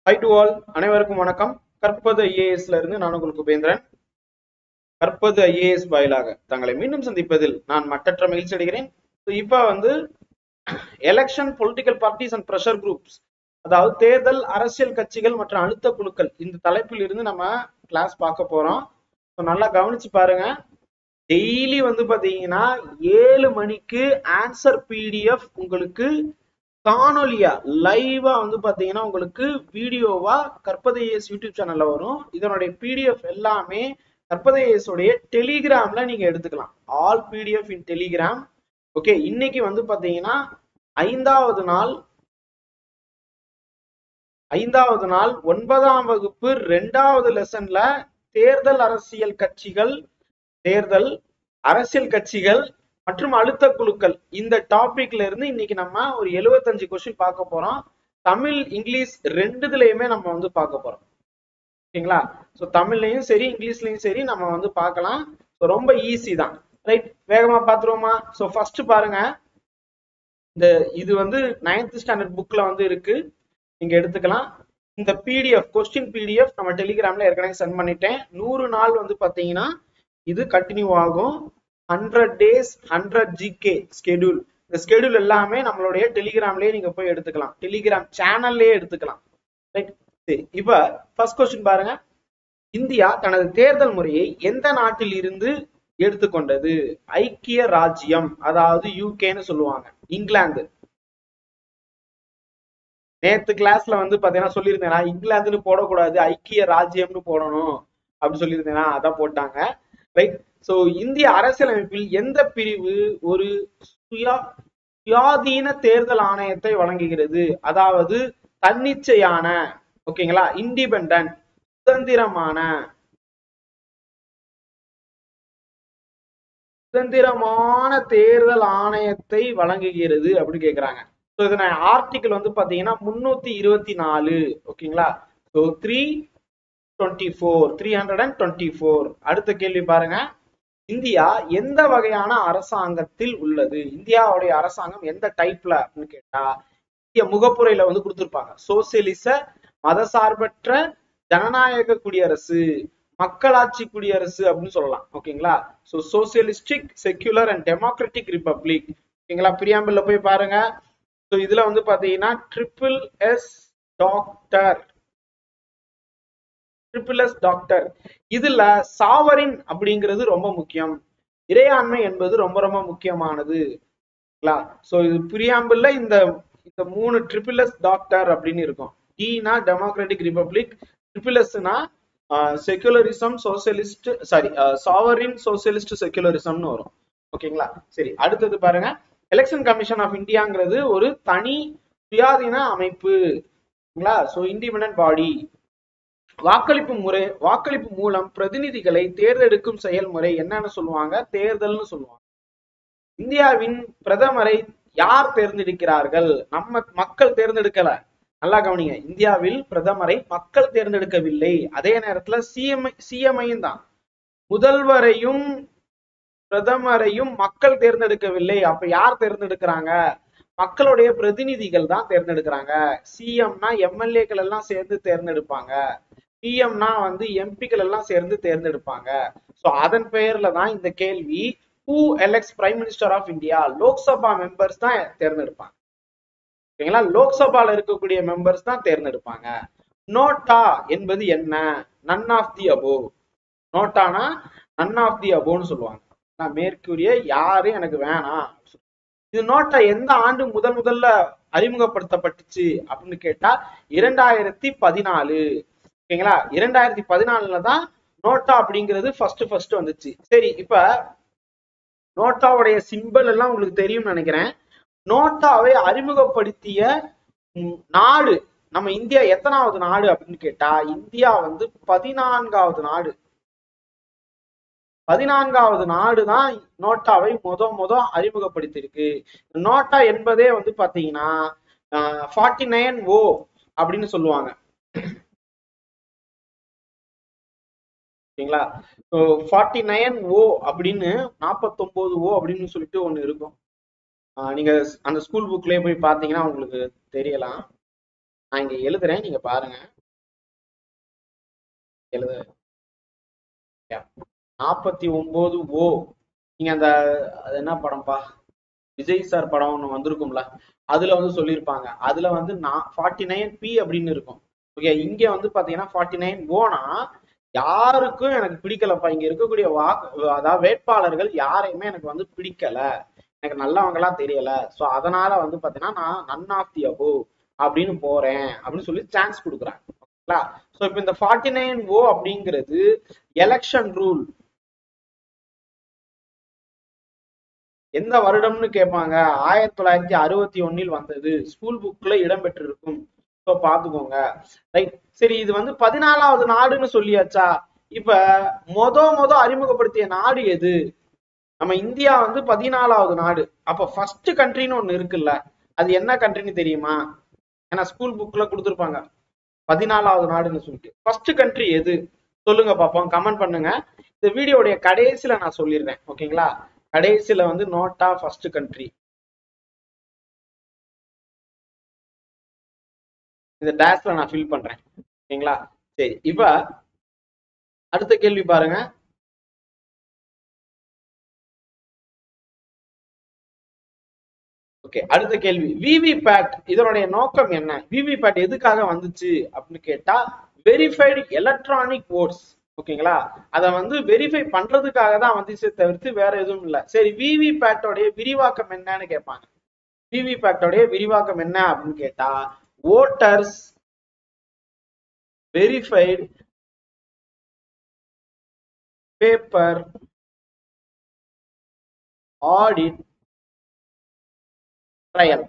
High to all, அனைவருக்கும் வணக்கம். கற்பது ஐஏஎஸ்ல இருந்து நான் உங்களுக்கு உபேந்திரன். கற்பது ஐஏஎஸ் வாயிலாக தங்களை மீண்டும் சந்திப்பதில் நான் மட்டற்ற மகிழ்ச்சி அடைகிறேன். இப்ப election political parties and pressure groups, அதாவது தேர்தல் அரசியல் கட்சிகள் மற்றும் அழுத்த குழுக்கள், இந்த தலைப்பில் இருந்து நம்ம கிளாஸ் பார்க்க போறோம். நல்லா கவனிச்சு பாருங்க. டெய்லி பாத்தீங்கன்னா 7 மணிக்கு ஆன்சர் பிடிஎஃப் உங்களுக்கு காணொலியா லைவா பாத்தீங்கன்னா உங்களுக்கு வீடியோவா கற்பதைஎஸ் யூடியூப் சேனல்ல வரும். இதனுடைய பிடிஎஃப் எல்லாமே கற்பதைஎஸ் உடைய டெலிகிராம்ல நீங்க எடுத்துக்கலாம். ஆல் பிடிஎஃப் இன் டெலிகிராம். ஓகே, இன்னைக்கு பாத்தீங்கன்னா ஐந்தாவது நாள் 9ஆம் வகுப்பு 2வது லெசன்ல தேர்தல் அரசியல் கட்சிகள் மற்றும் அழுத்த குழுக்கள், இந்த டாபிக்ல இருந்து இன்னைக்கு நம்ம ஒரு 75 கொஸ்டின் பார்க்க போறோம். தமிழ் இங்கிலீஷ் ரெண்டுலயுமே நம்ம பார்க்க போறோம். ஓகேங்களா? சோ தமிழ்லயும் சரி இங்கிலீஷ்லயும் சரி நம்ம பார்க்கலாம். ரொம்ப ஈஸி தான். ரைட், வேகமா பாத்துருவோமா? சோ ஃபர்ஸ்ட் பாருங்க, இது 9th ஸ்டாண்டர்ட் புக்ல இருக்கு, நீங்க எடுத்துக்கலாம். இந்த பிடிஎஃப் கொஸ்டின் பிடிஎஃப் நம்ம டெலிகிராம்ல ஏற்கனவே சென்ட் பண்ணிட்டேன். 100 நாள் பாத்தீங்கன்னா இது கண்டினியூ ஆகும். 100 days 100 GK ஸ்கெடியூல். இந்த ஸ்கெடியூல் எல்லாமே நம்மளுடைய டெலிகிராம்லயே நீங்க போய் எடுத்துக்கலாம், டெலிகிராம் சேனல்லயே எடுத்துக்கலாம். ரைட், சரி. இப்ப ஃபர்ஸ்ட் கொஸ்டின் பாருங்க. இந்தியா தனது தேர்தல் முறையை எந்த நாட்டில் இருந்து எடுத்துக்கொண்டது? ஐக்கிய ராஜ்யம், அதாவது யூகேன்னு சொல்லுவாங்க, இங்கிலாந்து. நேத்து கிளாஸ்ல பாத்தீங்கன்னா சொல்லியிருந்தேனா, இங்கிலாந்துன்னு போடக்கூடாது, ஐக்கிய ராஜ்யம்னு போடணும் அப்படின்னு சொல்லியிருந்தேனா, அதான் போட்டாங்க. ரைட். சோ இந்திய அரசியலமைப்பில் எந்த பிரிவு ஒரு சுயாதீன தேர்தல் ஆணையத்தை வழங்குகிறது? அதாவது தன்னிச்சையான, ஓகேங்களா, இண்டிபெண்டன்ட், சுதந்திரமான தேர்தல் ஆணையத்தை வழங்குகிறது அப்படின்னு கேக்குறாங்க. சோ இதனை ஆர்டிகிள் பாத்தீங்கன்னா 324. ஓகேங்களா? சோ 324. அடுத்த கேள்வி பாருங்க. இந்தியா எந்த வகையான அரசாங்கத்தில் உள்ளது? இந்தியாவுடைய அரசாங்கம் எந்த டைப்ல அப்படின்னு கேட்டா, இந்திய முகப்புரையில கொடுத்திருப்பாங்க. சோசியலிச மதசார்பற்ற ஜனநாயக குடியரசு, மக்களாட்சி குடியரசு அப்படின்னு சொல்லலாம். ஓகேங்களா? So socialistic secular and democratic republic. ஓகேங்களா? பிரியாம்பிள்ல போய் பாருங்க. சோ இதுல பாத்தீங்கன்னா SSS டாக்டர். இதுல சாவரின் அப்படிங்கிறது ரொம்ப முக்கியம், இறையாண்மை என்பது ரொம்ப ரொம்ப முக்கியமானது. சோ இது பிரியாம்பிள்ல இந்த 3 SSS டாக்டர் அப்படின்னு இருக்கும். டினா டெமோக்ராட்டிக் ரிபப்ளிக், SSSனா secularism socialist, sorry sovereign socialist செகுலரிசம்னு வரும். ஓகேங்களா? சரி, அடுத்தது பாருங்க. எலெக்ஷன் கமிஷன் ஆஃப் இந்தியாங்கிறது ஒரு தனி சுயாதீன அமைப்பு. சோ இண்டிபெண்டன்ட் பாடி. வாக்களிப்பு மூலம் பிரதிநிதிகளை தேர்ந்தெடுக்கும் செயல்முறை என்னன்னு சொல்லுவாங்க? தேர்தல்னு சொல்லுவாங்க. இந்தியாவின் பிரதமரை யார் தேர்ந்தெடுக்கிறார்கள்? நம்ம மக்கள் தேர்ந்தெடுக்கல. நல்லா கவனிங்க, இந்தியாவில் பிரதமரை மக்கள் தேர்ந்தெடுக்கவில்லை. அதே நேரத்துல சிஎம்ஐயும் தான். முதல்வரையும் பிரதமரையும் மக்கள் தேர்ந்தெடுக்கவில்லை. அப்ப யார் தேர்ந்தெடுக்கிறாங்க? மக்களுடைய பிரதிநிதிகள் தான் தேர்ந்தெடுக்கிறாங்க. சிஎம்னா எம்எல்ஏக்கள் எல்லாம் சேர்ந்து தேர்ந்தெடுப்பாங்க, பிஎம்னா எம்பிக்கள் எல்லாம் சேர்ந்து தேர்ந்தெடுப்பாங்க. சோ அதன் பெயர்ல தான் இந்த கேள்வி. Who elects prime minister of India? Lok Sabha members தான் தேர்ந்தெடுப்பாங்க. ஓகேங்களா? லோக்சபால இருக்கக்கூடிய மெம்பர்ஸ் தான் தேர்ந்தெடுப்பாங்க. நோட்டா என்பது என்ன? None of the above. நோட்டானா நன் ஆஃப் தி அபோவ்னு சொல்லுவாங்க. நான் மேற்கூறிய யாரும் எனக்கு வேணாம். இது நோட்டா எந்த ஆண்டு முதல்ல அறிமுகப்படுத்தப்பட்டுச்சு அப்படின்னு கேட்டா 2014. ஓகேங்களா? 2014 தான் நோட்டா அப்படிங்கிறது ஃபர்ஸ்ட் வந்துச்சு. சரி, இப்ப நோட்டாவுடைய சிம்பிள் எல்லாம் உங்களுக்கு தெரியும் நினைக்கிறேன். நோட்டாவை அறிமுகப்படுத்திய நாடு நம்ம இந்தியா எத்தனாவது நாடு அப்படின்னு கேட்டா, இந்தியா 14வது நாடு. 14வது நாடு தான் நோட்டாவை முத அறிமுகப்படுத்தியிருக்கு. நோட்டா என்பதே பாத்தீங்கன்னா 49O அப்படின்னு சொல்லுவாங்க. ஓகேங்களா? 49O அப்படின்னு 49O அப்படின்னு சொல்லிட்டு ஒண்ணு இருக்கும். நீங்க அந்த ஸ்கூல் புக்லயே போய் பாத்தீங்கன்னா உங்களுக்கு தெரியலாம். நான் இங்க எழுதுறேன், நீங்க பாருங்க. எழுத 49O. நீங்க அந்த அது என்ன படம்பா, விஜய் சார் படம் ஒண்ணு வந்திருக்கும்ல, அதுல வந்து சொல்லியிருப்பாங்க. அதுல வந்து 49P அப்படின்னு இருக்கும். ஓகே, இங்க வந்து பாத்தீங்கன்னா 49Oனா யாருக்கும் எனக்கு பிடிக்கலப்பா, இங்க இருக்கக்கூடிய அதாவது வேட்பாளர்கள் யாரையுமே எனக்கு வந்து பிடிக்கல, எனக்கு நல்லவங்களா தெரியல, சோ அதனால வந்து பாத்தீங்கன்னா நான் நன் ஆஃப் தி அபோவ் அப்படின்னு போறேன் அப்படின்னு சொல்லி சான்ஸ் கொடுக்குறாங்க. ஓகேங்களா? சோ இப்ப இந்த 49O அப்படிங்கிறது எலெக்ஷன் ரூல். எந்த வருடம்னு கேட்பாங்க. 1961 வந்தது, ஸ்கூல் புக்ல இடம்பெற்றிருக்கும். ஸோ பாத்துக்கோங்க. ரைட், சரி. இது வந்து 14வது நாடுன்னு சொல்லியாச்சா? இப்ப மொத அறிமுகப்படுத்திய நாடு எது? நம்ம இந்தியா வந்து 14வது நாடு. அப்ப ஃபர்ஸ்ட் கண்ட்ரின்னு ஒண்ணு இருக்குல்ல, அது என்ன கண்ட்ரின்னு தெரியுமா? ஏன்னா ஸ்கூல் புக்ல கொடுத்துருப்பாங்க 14வது நாடுன்னு சொல்லிட்டு. ஃபர்ஸ்ட் கண்ட்ரி எது சொல்லுங்க பாப்போம், கமெண்ட் பண்ணுங்க. இந்த வீடியோடைய கடைசியில நான் சொல்லிடுறேன். ஓகேங்களா? கடைசியில வந்து நோட்டா ஃபர்ஸ்ட் கண்ட்ரி இந்த டேஷ்ல நான் ஃபில் பண்றேன். ஓகேங்களா? சரி, இப்ப அடுத்த கேள்வி பாருங்க. ஓகே, அடுத்த கேள்வி. விவிபேட் இதனுடைய நோக்கம் என்ன? விவிபேட் எதுக்காக வந்துச்சு அப்படின்னு கேட்டா, வெரிஃபைடு எலக்ட்ரானிக் ஓட்ஸ். ஓகேங்களா? அத வந்து வெரிஃபை பண்றதுக்காக தான் வந்துச்சு, தவிர்த்து வேற எதுவும் இல்ல. சரி, விவிபேட்டோடைய விரிவாக்கம் என்னன்னு கேட்பாங்க. விவிபேட்டோடைய விரிவாக்கம் என்ன அப்படின்னு கேட்டா, voters verified paper audit trail.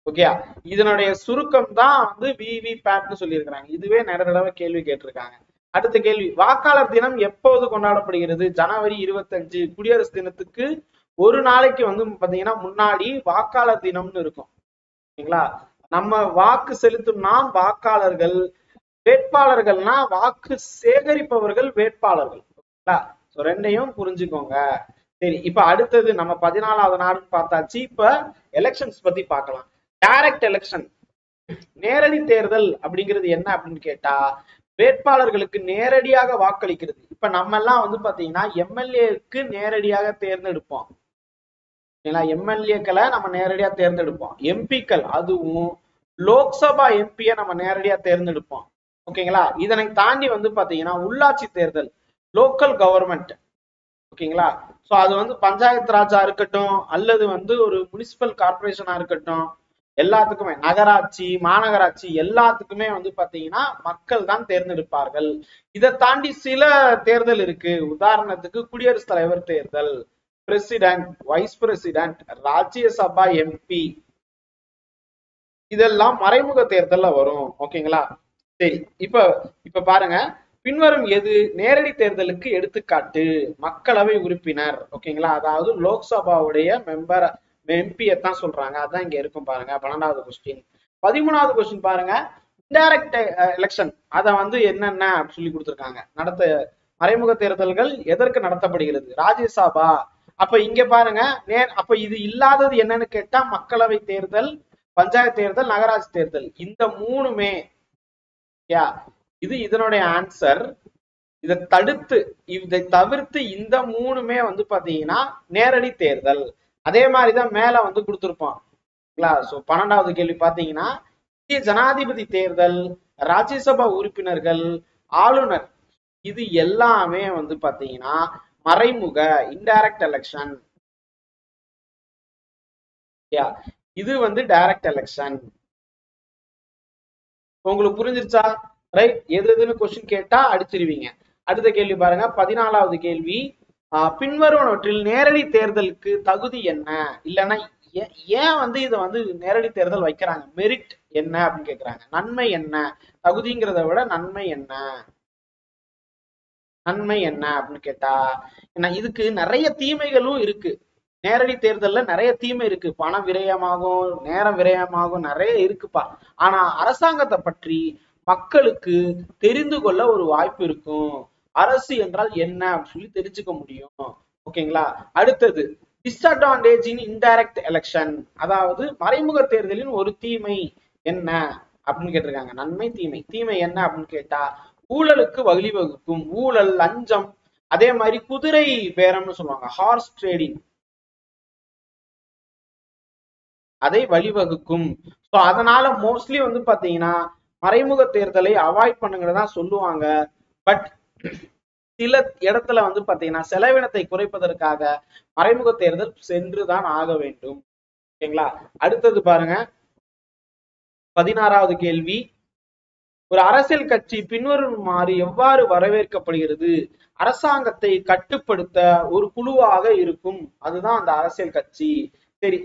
Okay, இதனுடைய சுருக்கம் தான் வந்து விவிபேட்னு சொல்லியிருக்கிறாங்க. இதுவே நிறைய தடவை கேள்வி கேட்டிருக்காங்க. அடுத்த கேள்வி, வாக்காளர் தினம் எப்போது கொண்டாடப்படுகிறது? ஜனவரி 25. குடியரசு தினத்துக்கு ஒரு நாளைக்கு வந்து பாத்தீங்கன்னா முன்னாடி வாக்காளர் தினம்னு இருக்கும். ஓகேங்களா? நம்ம வாக்கு செலுத்தும் நாம் வாக்காளர்கள், வேட்பாளர்கள்னா வாக்கு சேகரிப்பவர்கள் வேட்பாளர்கள். ஓகேங்களா? சோ ரெண்டையும் புரிஞ்சுக்கோங்க. சரி, இப்ப அடுத்தது நம்ம 14வது நாடுன்னு பார்த்தாச்சு. இப்ப எலெக்ஷன்ஸ் பத்தி பார்க்கலாம். டைரக்ட் எலெக்ஷன், நேரடி தேர்தல் அப்படிங்கிறது என்ன அப்படின்னு கேட்டா, வேட்பாளர்களுக்கு நேரடியாக வாக்களிக்கிறது. இப்ப நம்ம எல்லாம் வந்து பாத்தீங்கன்னா எம்எல்ஏக்கு நேரடியாக தேர்ந்தெடுப்போம். எம்எல்ஏக்களை நம்ம நேரடியா தேர்ந்தெடுப்போம். எம்பிக்கள், அதுவும் லோக்சபா எம்பியை நம்ம நேரடியா தேர்ந்தெடுப்போம். ஓகேங்களா? இதனை தாண்டி வந்து பாத்தீங்கன்னா உள்ளாட்சி தேர்தல், லோக்கல் கவர்மெண்ட். ஓகேங்களா? சோ அது வந்து பஞ்சாயத்து ராஜா இருக்கட்டும், அல்லது வந்து ஒரு முனிசிபல் கார்பரேஷனா இருக்கட்டும், எல்லாத்துக்குமே நகராட்சி, மாநகராட்சி எல்லாத்துக்குமே வந்து பாத்தீங்கன்னா மக்கள் தான் தேர்ந்தெடுப்பார்கள். இதை தாண்டி சில தேர்தல் இருக்கு. உதாரணத்துக்கு குடியரசுத் தலைவர் தேர்தல், president, vice president, Rajya Sabha MP, இதெல்லாம் மறைமுக தேர்தல்ல வரும். ஓகேங்களா? சரி, இப்ப இப்ப பாருங்க, பின்வரும் எது நேரடி தேர்தலுக்கு எடுத்துக்காட்டு? மக்களவை உறுப்பினர். ஓகேங்களா? அதாவது லோக்சபாவுடைய மெம்பர், எம்பியை தான் சொல்றாங்க. அதான் இங்க இருக்கும் பாருங்க. 12வது கொஸ்டின். 13வது கொஸ்டின் பாருங்க, இன்டைரக்ட் எலெக்ஷன். அத வந்து என்னென்ன சொல்லி கொடுத்திருக்காங்க. மறைமுக தேர்தல்கள் எதற்கு நடத்தப்படுகிறது? ராஜ்யசபா. அப்ப இங்க பாருங்க, அப்ப இது இல்லாதது என்னன்னு கேட்டா மக்களவை தேர்தல், பஞ்சாயத்து தேர்தல், நகராட்சி தேர்தல். இந்த மூணுமே இது இதனுடைய ஆன்சர். இதை தவிர்த்து இந்த மூணுமே வந்து பாத்தீங்கன்னா நேரடி தேர்தல். அதே மாதிரிதான் மேல வந்து கொடுத்திருப்போம். 12வது கேள்வி பாத்தீங்கன்னா, இந்திய ஜனாதிபதி தேர்தல், ராஜ்யசபா உறுப்பினர்கள், ஆளுநர், இது எல்லாமே வந்து பாத்தீங்கன்னா மறைமுக இன்டைரக்ட் எலெக்ஷன். இது வந்து டைரக்ட் எலெக்ஷன். உங்களுக்கு புரிஞ்சிருச்சா? ரைட், எது எதுன்னு கொஸ்டின் கேட்டா அடிச்சிருவீங்க. அடுத்த கேள்வி பாருங்க, 14வது கேள்வி. பின்வருவனவற்றில் நேரடி தேர்தலுக்கு தகுதி என்ன? இல்லைன்னா ஏன் வந்து இதை வந்து நேரடி தேர்தல் வைக்கிறாங்க? மெரிட் என்ன அப்படின்னு கேட்கிறாங்க. நன்மை என்ன? தகுதிங்கிறத விட நன்மை என்ன? நன்மை என்ன அப்படின்னு கேட்டா, இதுக்கு நிறைய தீமைகளும் இருக்கு. நேரடி தேர்தல்ல நிறைய தீமை இருக்கு. பண விரயமாகும், நேரம் விரயமாகும், நிறைய இருக்குப்பா. ஆனா அரசாங்கத்தை பற்றி மக்களுக்கு தெரிந்து கொள்ள ஒரு வாய்ப்பு இருக்கும். அரசு என்றால் என்ன அப்படின்னு சொல்லி தெரிஞ்சுக்க முடியும். ஓகேங்களா? அடுத்தது, டிஸ்அட்வான்டேஜ் இன் இன்டைரக்ட் எலெக்ஷன், அதாவது மறைமுக தேர்தலின் ஒரு தீமை என்ன அப்படின்னு கேட்டிருக்காங்க. நன்மை தீமை. தீமை என்ன அப்படின்னு கேட்டா ஊழலுக்கு வழிவகுக்கும். ஊழல், லஞ்சம், அதே மாதிரி குதிரை பேரம்னு சொல்லுவாங்க, ஹார்ஸ் ட்ரேடிங், அதை வழிவகுக்கும். ஸோ அதனால மோஸ்ட்லி வந்து பாத்தீங்கன்னா மறைமுக தேர்தலை அவாய்ட் பண்ணுங்கிறதா சொல்லுவாங்க. பட் சில இடத்துல வந்து பாத்தீங்கன்னா செலவினத்தை குறைப்பதற்காக மறைமுக தேர்தல் சென்றுதான் ஆக வேண்டும். ஓகேங்களா? அடுத்தது பாருங்க, 16வது கேள்வி. ஒரு அரசியல் கட்சி பின்வருமாறு எவ்வாறு வரவேற்கப்படுகிறது? அரசாங்கத்தை கட்டுப்படுத்த ஒரு குழுவாக இருக்கும், அதுதான் அந்த அரசியல் கட்சி. சரி,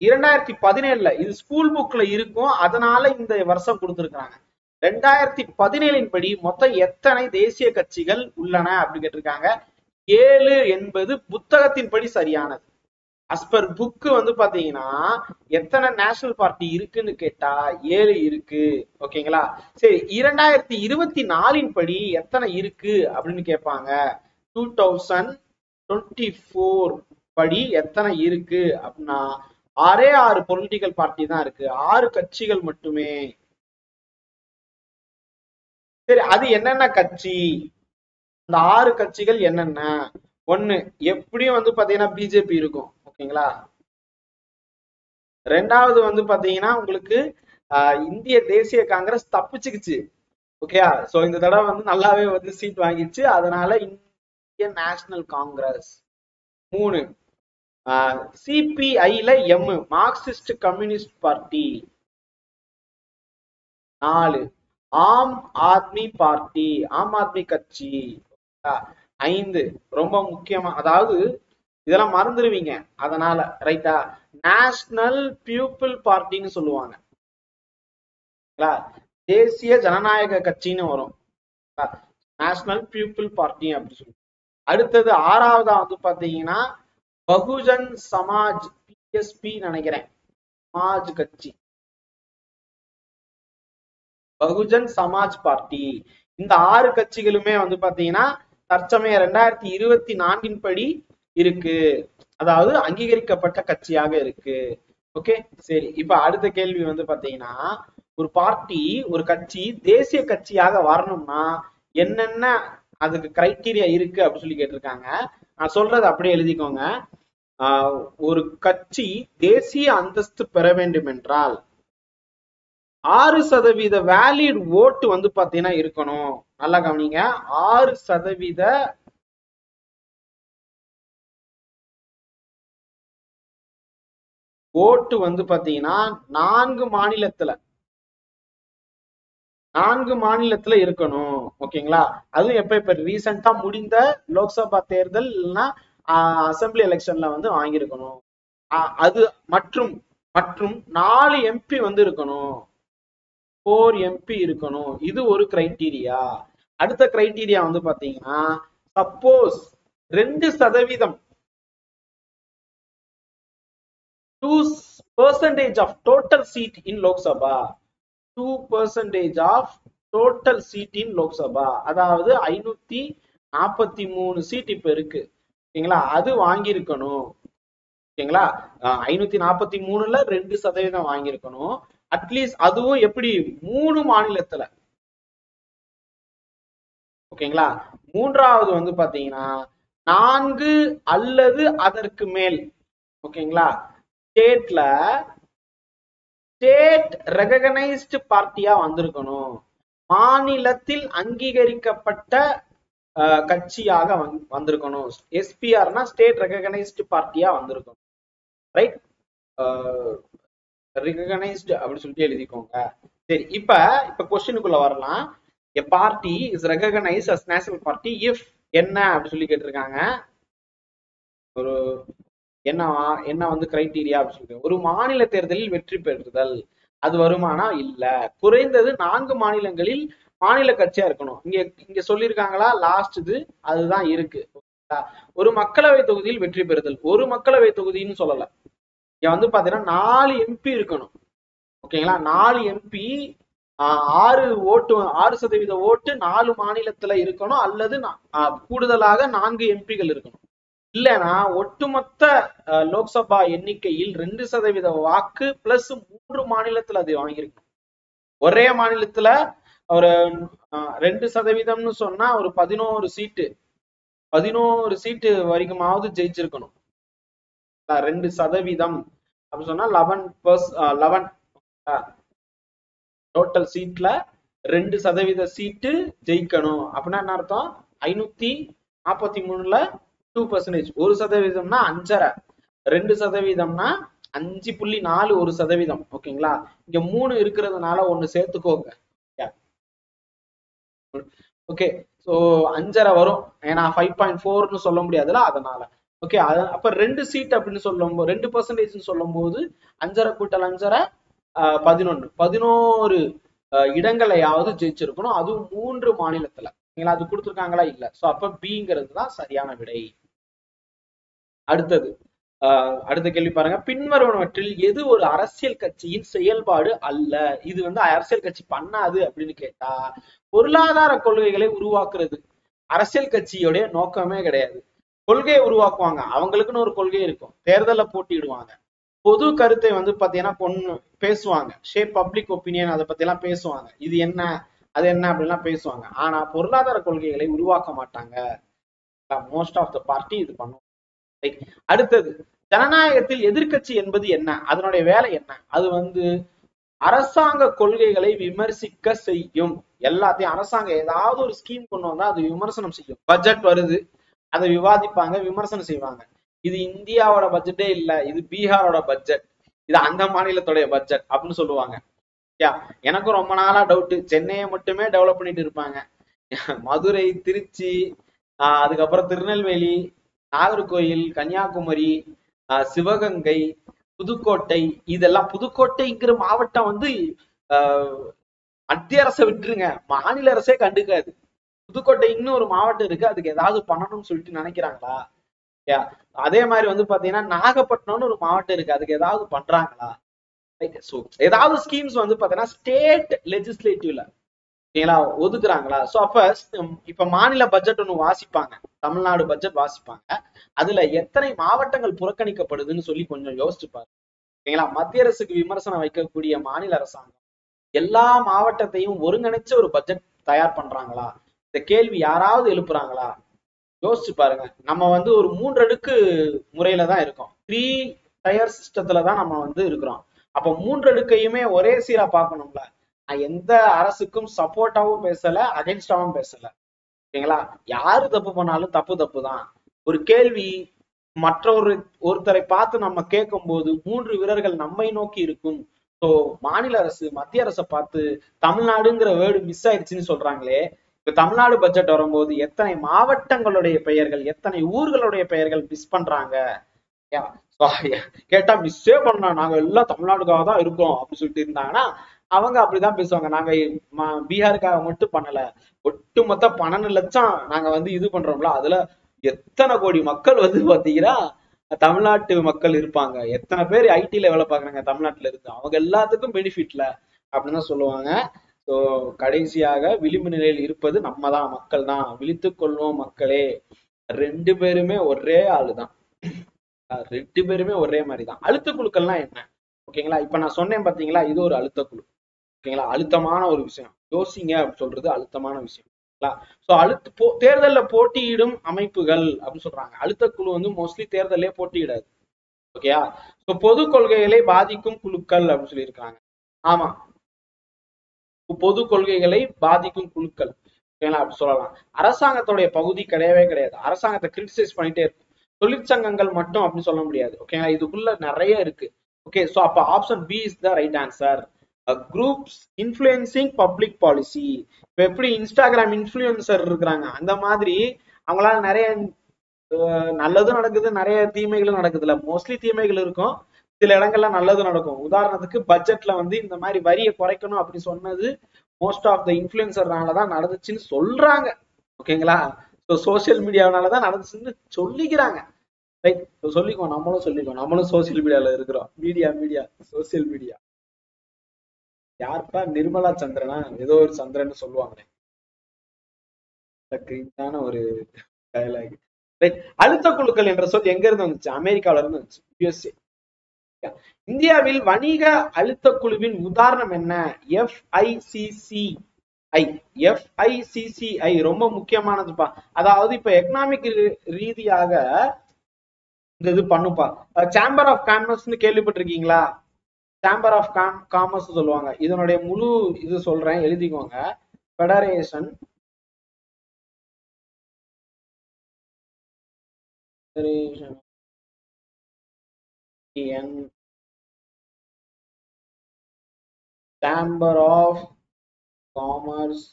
2017 இது ஸ்கூல் புக்ல இருக்கும், அதனால இந்த வருஷம் கொடுத்திருக்காங்க. 2017 படி மொத்தம் எத்தனை தேசிய கட்சிகள் உள்ளன அப்படின்னு கேட்டிருக்காங்க. 7 என்பது புத்தகத்தின்படி சரியானது. அஸ் பர் புக் வந்து பாத்தீங்கன்னா எத்தனை நேஷனல் பார்ட்டி இருக்குன்னு கேட்டா 7 இருக்கு. ஓகேங்களா? சரி, 2024 படி எத்தனை இருக்கு அப்படின்னு கேட்பாங்க. 2024 படி எத்தனை இருக்கு அப்படின்னா 6 பொலிட்டிக்கல் பார்ட்டி தான் இருக்கு, 6 கட்சிகள் மட்டுமே. சரி, அது என்னென்ன கட்சி, அந்த 6 கட்சிகள் என்னென்ன? ஒண்ணு, எப்படியும் வந்து பாத்தீங்கன்னா பிஜேபி இருக்கும். ஓகேங்களா? ரெண்டாவது வந்து பாத்தீங்கன்னா உங்களுக்கு இந்திய தேசிய காங்கிரஸ் தப்பிச்சுக்குச்சு. ஓகேயா? சோ இந்த தடவை வந்து நல்லாவே வந்து சீட் வாங்கிச்சு, அதனால இந்தியன் நேஷனல் காங்கிரஸ். 3, சிபிஐல M, Marxist Communist Party. 4, Aam Aadmi party, Aam Aadmi கட்சி. 5, ரொம்ப முக்கியமா, அதாவது இதெல்லாம் மறந்துடுவீங்க அதனால, ரைட்டா, நேஷனல் பீப்புள் பார்ட்டின்னு சொல்லுவாங்க. தேசிய ஜனநாயக கட்சின்னு வரும், நேஷனல் பீப்புள் பார்ட்டி அப்படி சொல்லி. அடுத்தது 6வதா வந்து பாத்தீங்கன்னா பகுஜன் சமாஜ், பிஎஸ்பி நினைக்கிறேன், சமாஜ் கட்சி, பகுஜன் சமாஜ் பார்ட்டி. இந்த 6 கட்சிகளுமே வந்து பாத்தீங்கன்னா தற்சமய 2024 படி இருக்கு, அதாவது அங்கீகரிக்கப்பட்ட கட்சியாக இருக்கு. ஓகே, சரி. இப்ப அடுத்த கேள்வி வந்து பாத்தீங்கன்னா ஒரு பார்ட்டி, ஒரு கட்சி தேசிய கட்சியாக வரணும்னா என்னென்ன அதுக்கு கிரைட்டீரியா இருக்கு அப்படின்னு சொல்லி கேட்டிருக்காங்க. நான் சொல்றது அப்படியே எழுதிக்கோங்க. ஒரு கட்சி தேசிய அந்தஸ்து பெற வேண்டும் என்றால் 6% வேலிட் ஓட்டு வந்து பாத்தீங்கன்னா இருக்கணும். நல்லா கவனிங்க, 6% ஓட்டு வந்து பாத்தீங்கன்னா 4 மாநிலத்துல இருக்கணும். ஓகேங்களா? அதுவும் இப்ப ரீசெண்டா முடிந்த லோக்சபா தேர்தல் இல்லைன்னா அசம்பிளி எலெக்ஷன்ல வந்து வாங்கியிருக்கணும். அது மற்றும் மற்றும் 4 எம்பி வந்து இருக்கணும், 4 எம்பி இருக்கணும். இது ஒரு கிரைட்டீரியா. அடுத்த கிரைட்டீரியா வந்து பாத்தீங்கன்னா suppose 2% 2% of total seat in Lok Sabha, 2% of total seat in Lok Sabha, அதாவது 543 சீட் இப்ப இருக்கு. ஓகேங்களா? அது வாங்கி இருக்கணும். ஓகேங்களா? 543ல 2% வாங்கியிருக்கணும். அட்லீஸ்ட் அதுவும் எப்படி 3 மாநிலத்துல. ஓகேங்களா? 3வது வந்து பாத்தீங்கன்னா 4 அல்லது அதற்கு மேல். ஓகேங்களா? ஸ்டேட்ல ஸ்டேட் ரெகனைஸ்டு பார்ட்டியா வந்திருக்கணும், மாநிலத்தில் அங்கீகரிக்கப்பட்ட கட்சியாக வந்திருக்கணும். எஸ்பிஆர்னா ஸ்டேட் ரெகனைஸ்டு பார்ட்டியா வந்திருக்கணும், ரைட்? ரெகனைஸ்டு அப்படின்னு சொல்லிட்டு எழுதிக்கோங்க. சரி, இப்ப கொஸ்டினுக்குள்ள வரலாம். A party is recognized as national party if என்ன அப்படி சொல்லி கேட்டிருக்காங்க. ஒரு என்ன வந்து கிரைட்டீரியா அப்படின்னு சொல்லிட்டு, ஒரு மாநில தேர்தலில் வெற்றி பெறுதல், அது வருமானா? இல்ல. குறைந்தது 4 மாநிலங்களில் மாநில கட்சியா இருக்கணும். இங்க சொல்லியிருக்காங்களா லாஸ்ட் இது, அதுதான் இருக்கு. ஒரு மக்களவை தொகுதியில் வெற்றி பெறுதல், ஒரு மக்களவை தொகுதின்னு சொல்லல, இங்க வந்து பாத்தீங்கன்னா 4 எம்பி இருக்கணும். ஓகேங்களா? 4 எம்பி, 6% ஓட்டு 4 மாநிலத்துல இருக்கணும், அல்லது கூடுதலாக 4 எம்பிகள் இருக்கணும். இல்லைன்னா ஒட்டுமொத்த லோக்சபா எண்ணிக்கையில் 2% வாக்கு பிளஸ் 3 மாநிலத்துல அது வாங்கியிருக்கணும். ஒரே மாநிலத்துல ஒரு 2%ன்னு சொன்னா ஒரு 11 சீட்டு வரைக்குமாவது ஜெயிச்சிருக்கணும். 2% அப்படின்னு சொன்னா 11 டோட்டல் சீட்ல 2% சீட்டு ஜெயிக்கணும் அப்படின்னா என்ன அர்த்தம்? 543ல 2%. 1%னா 5.5, 2%னா 5.4%. ஓகேங்களா? இங்க 3 இருக்கிறதுனால ஒண்ணு சேர்த்துக்கோங்க. ஓகே, சோ 5.5 வரும். ஏன்னா 5.4ன்னு சொல்ல முடியாதுல, அதனால. ஓகே, அப்ப 2 சீட் அப்படின்னு சொல்லும் போது 2% சொல்லும் போது 5.5 கூட்டல் 5.5 11 இடங்களையாவது ஜெயிச்சிருக்கணும், அதுவும் 3 மாநிலத்துல. அது கொடுத்துருக்காங்களா? இல்ல. சோ அப்ப பிங்கிறது தான் சரியான விடை. அடுத்த கேள்வி பாருங்க. பின்வருவனவற்றில் எது ஒரு அரசியல் கட்சியின் செயல்பாடு அல்ல? இது அரசியல் கட்சி பண்ணாது அப்படின்னு கேட்டா, பொருளாதார கொள்கைகளை உருவாக்குறது அரசியல் கட்சியோடைய நோக்கமே கிடையாது. கொள்கையை உருவாக்குவாங்க, அவங்களுக்குன்னு ஒரு கொள்கை இருக்கும், தேர்தல போட்டியிடுவாங்க, பொது கருத்தை பாத்தீங்கன்னா பேசுவாங்க, ஷேப் பப்ளிக் ஒப்பீனியன், அதை பத்தி எல்லாம் பேசுவாங்க, இது என்ன அது என்ன அப்படின்லாம் பேசுவாங்க. ஆனா பொருளாதார கொள்கைகளை உருவாக்க மாட்டாங்க. மோஸ்ட் ஆஃப் த பார்ட்டி இது பண்ணும். அடுத்தது, ஜனநாயகத்தில் எதிர்கட்சி என்பது என்ன? அதனுடைய வேலை என்ன? அது அரசாங்க கொள்கைகளை விமர்சிக்க செய்யும். எல்லாத்தையும் அரசாங்கம் ஏதாவது ஒரு ஸ்கீம் கொண்டு வந்தா அது விமர்சனம் செய்யும். பட்ஜெட் வருது, அதை விவாதிப்பாங்க, விமர்சனம் செய்வாங்க. இது இந்தியாவோட பட்ஜெட்டே இல்ல, இது பீகாரோட பட்ஜெட், இது அந்த மாநிலத்துடைய பட்ஜெட் அப்படின்னு சொல்லுவாங்க. எனக்கும் ரொம்ப நாளா டவுட், சென்னையை மட்டுமே டெவலப் பண்ணிட்டு இருப்பாங்க, மதுரை, திருச்சி, அதுக்கப்புறம் திருநெல்வேலி, நாகர்கோயில், கன்னியாகுமரி, சிவகங்கை, புதுக்கோட்டை, இதெல்லாம் புதுக்கோட்டைங்கிற மாவட்டம் மத்திய அரசை விட்டுருங்க, மாநில அரசே கண்டுக்காது. புதுக்கோட்டை இன்னும் ஒரு மாவட்டம் இருக்கு, அதுக்கு ஏதாவது பண்ணணும்னு சொல்லிட்டு நினைக்கிறாங்களா? அதே மாதிரி பாத்தீங்கன்னா நாகப்பட்டினம்னு ஒரு மாவட்டம் இருக்கு, அதுக்கு ஏதாவது பண்றாங்களா? ஏதாவது ஸ்கீம்ஸ் பாத்தீங்கன்னா ஸ்டேட் லெஜிஸ்லேட்டிவ்ல ஒதுக்குறாங்களா? சோ அப்ப இப்ப மாநில பட்ஜெட் ஒண்ணு வாசிப்பாங்க, தமிழ்நாடு பட்ஜெட் வாசிப்பாங்க, அதுல எத்தனை மாவட்டங்கள் புறக்கணிக்கப்படுதுன்னு சொல்லி கொஞ்சம் யோசிச்சு பாருங்க. ஓகேங்களா? மத்திய அரசுக்கு விமர்சனம் வைக்கக்கூடிய மாநில அரசாங்கம் எல்லா மாவட்டத்தையும் ஒருங்கிணைச்ச ஒரு பட்ஜெட் தயார் பண்றாங்களா? இந்த கேள்வி யாராவது எழுப்புறாங்களா? யோசிச்சு பாருங்க. நம்ம ஒரு 3 அடுக்கு முறையில தான் இருக்கோம், 3 டயர் சிஸ்டத்துல தான் நம்ம இருக்கிறோம். அப்ப 3 அடுக்கையுமே ஒரே சீரா பார்க்கணும்ல. நான் எந்த அரசுக்கும் சப்போர்ட்டாவும் பேசல, அகைன்ஸ்டாவும் பேசல. ஓகேங்களா? யாரு தப்பு பண்ணாலும் தப்பு தான். ஒரு கேள்வி ஒருத்தரை பார்த்து நம்ம கேட்கும் போது 3 விரல்கள் நம்மை நோக்கி இருக்கும். ஸோ மாநில அரசு மத்திய அரசை பார்த்து தமிழ்நாடுங்கிற வேர்டு மிஸ் ஆயிடுச்சுன்னு சொல்றாங்களே, இப்ப தமிழ்நாடு பட்ஜெட் வரும்போது எத்தனை மாவட்டங்களுடைய பெயர்கள், எத்தனை ஊர்களுடைய பெயர்கள் மிஸ் பண்றாங்க? கேட்டா மிஸ்ஸே பண்ணா, நாங்க எல்லாம் தமிழ்நாடுக்காக தான் இருக்கோம் அப்படின்னு சொல்லிட்டு இருந்தாங்கன்னா அவங்க அப்படிதான் பேசுவாங்க. நாங்க பீகாருக்காக மட்டும் பண்ணல, ஒட்டுமொத்த 12 லட்சம் நாங்க இது பண்றோம்ல, அதுல எத்தனை கோடி மக்கள் பாத்தீங்கன்னா தமிழ்நாட்டு மக்கள் இருப்பாங்க, எத்தனை பேர் ஐடில வேலை பாக்குறாங்க தமிழ்நாட்டுல இருந்து, அவங்க எல்லாத்துக்கும் பெனிஃபிட்ல அப்படின்னு தான் சொல்லுவாங்க. ஸோ கடைசியாக விளிம்பு நிலையில் இருப்பது நம்ம தான், மக்கள் தான். விழித்துக் கொள்வோம் மக்களே, 2 பேருமே ஒரே ஆளுதான், 2 பேருமே ஒரே மாதிரி தான். அழுத்த குழுக்கள்லாம் என்ன? ஓகேங்களா? இப்ப நான் சொன்னேன் பாத்தீங்களா, இது ஒரு அழுத்த குழு. ஓகேங்களா? அழுத்தமான ஒரு விஷயம், யோசிங்க அப்படின்னு சொல்றது அழுத்தமான விஷயம். தேர்தல்ல போட்டியிடும் அமைப்புகள் அப்படின்னு சொல்றாங்க. அழுத்த குழு மோஸ்ட்லி தேர்தலே போட்டியிடாது. ஓகேயா? பொது கொள்கைகளை பாதிக்கும் குழுக்கள் அப்படின்னு சொல்லியிருக்காங்க. ஆமா, பொது கொள்கைகளை பாதிக்கும் குழுக்கள் அப்படி சொல்லலாம். அரசாங்கத்துடைய பகுதி கிடையவே கிடையாது, அரசாங்கத்தை கிரிட்டிசைஸ் பண்ணிட்டே இருக்கும். தொழிற்சங்கங்கள் மட்டும் அப்படின்னு சொல்ல முடியாது. ஓகேங்களா? இதுக்குள்ள நிறைய இருக்கு. ஓகே, சோ அப்ப option B is the right answer. Groups influencing public policy. இப்ப எப்படி இன்ஸ்டாகிராம் இன்ஃப்ளூயன்சர் இருக்கிறாங்க, அந்த மாதிரி அவங்களால நிறைய நல்லதும் நடக்குது, நிறைய தீமைகளும் நடக்குதுல்ல. மோஸ்ட்லி தீமைகள் இருக்கும், சில இடங்கள்ல நல்லது நடக்கும். உதாரணத்துக்கு பட்ஜெட்ல இந்த மாதிரி வரியை குறைக்கணும் அப்படி சொன்னது மோஸ்ட் ஆஃப் த இன்ஃப்ளூயன்சர்னாலதான் நடந்துச்சுன்னு சொல்றாங்க. ஓகேங்களா? சோசியல் மீடியாவினாலதான் நடந்துச்சுன்னு சொல்லிக்கிறாங்க. ரைட், சொல்லிக்குவோம், நம்மளும் சோசியல் மீடியால இருக்கிறோம். Media social media. யாருப்பா நிர்மலா சந்திரனா, ஏதோ ஒரு சந்திரன் சொல்லுவாங்களே, கிரீட்டான ஒரு டயலாக். அழுத்த குழுக்கள் என்ற சொல் எங்க இருந்து வந்துச்சு? அமெரிக்கால இருந்து வந்துச்சு, யுஎஸ்ஏ. இந்தியாவில் வணிக அழுத்த குழுவின் உதாரணம் என்ன? FICCI. FICCI ரொம்ப முக்கியமானதுப்பா. அதாவது இப்ப எக்கனாமிக் ரீதியாக இந்த இது பண்ணுப்பா. சேம்பர் ஆஃப் காமர்ஸ்னு கேள்விப்பட்டிருக்கீங்களா? சேம்பர் ஆஃப் காமர்ஸ் சொல்லுவாங்க. இதனுடைய முழு இது சொல்றேன், எழுதிக்கோங்க. Federation chamber of commerce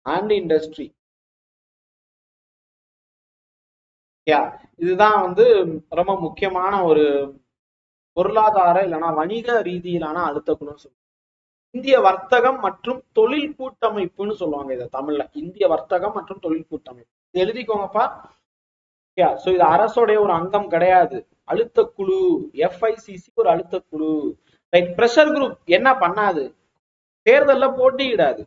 and industry. இதுதான் வந்து ரொம்ப முக்கியமான ஒரு பொருளாதார இல்லைன்னா வணிக ரீதியிலான அழுத்த குழுன்னு சொல்லுவாங்க. இந்திய வர்த்தகம் மற்றும் தொழில் கூட்டமைப்புன்னு சொல்லுவாங்க இதை தமிழ்ல. இந்திய வர்த்தகம் மற்றும் தொழில் கூட்டமைப்பு எழுதிக்கோங்கப்பா. சோ இது அரசோடைய ஒரு அங்கம் கிடையாது. அழுத்த குழு FICC ஒரு அழுத்த குழு. ரைட். பிரஷர் குரூப் என்ன பண்ணாது? தேர்தல்ல போட்டியிடாது,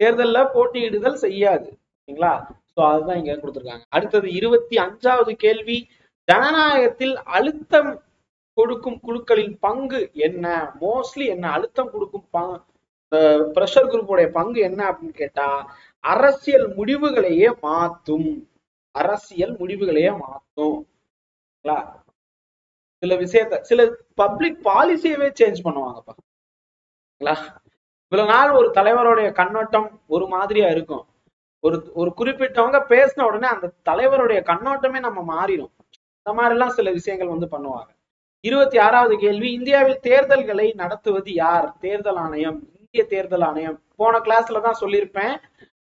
தேர்தல்ல போட்டியிடுதல் செய்யாது. ஓகேங்களா? சோ அதுதான் இங்க கொடுத்திருக்காங்க. அடுத்தது 25வது கேள்வி. ஜனநாயகத்தில் அழுத்தம் கொடுக்கும் குழுக்களின் பங்கு என்ன? மோஸ்ட்லி என்ன அழுத்தம் கொடுக்கும் பிரஷர் குரூப்போடைய பங்கு என்ன அப்படின்னு கேட்டா, அரசியல் முடிவுகளையே மாத்தும். அரசியல் முடிவுகளையே மாத்தும். சில விஷயத்த, சில பப்ளிக் பாலிசியவே சேஞ்ச் பண்ணுவாங்கப்பா. இவ்வளவு நாள் ஒரு தலைவருடைய கண்ணோட்டம் ஒரு மாதிரியா இருக்கும். ஒரு குறிப்பிட்டவங்க பேசின உடனே அந்த தலைவருடைய கண்ணோட்டமே நம்ம மாறிடும். இந்த மாதிரி எல்லாம் சில விஷயங்கள் வந்து பண்ணுவாங்க. 26வது கேள்வி. இந்தியாவில் தேர்தல்களை நடத்துவது யார்? தேர்தல் ஆணையம். இந்திய தேர்தல் ஆணையம். போன கிளாஸ்ல தான் சொல்லியிருப்பேன்,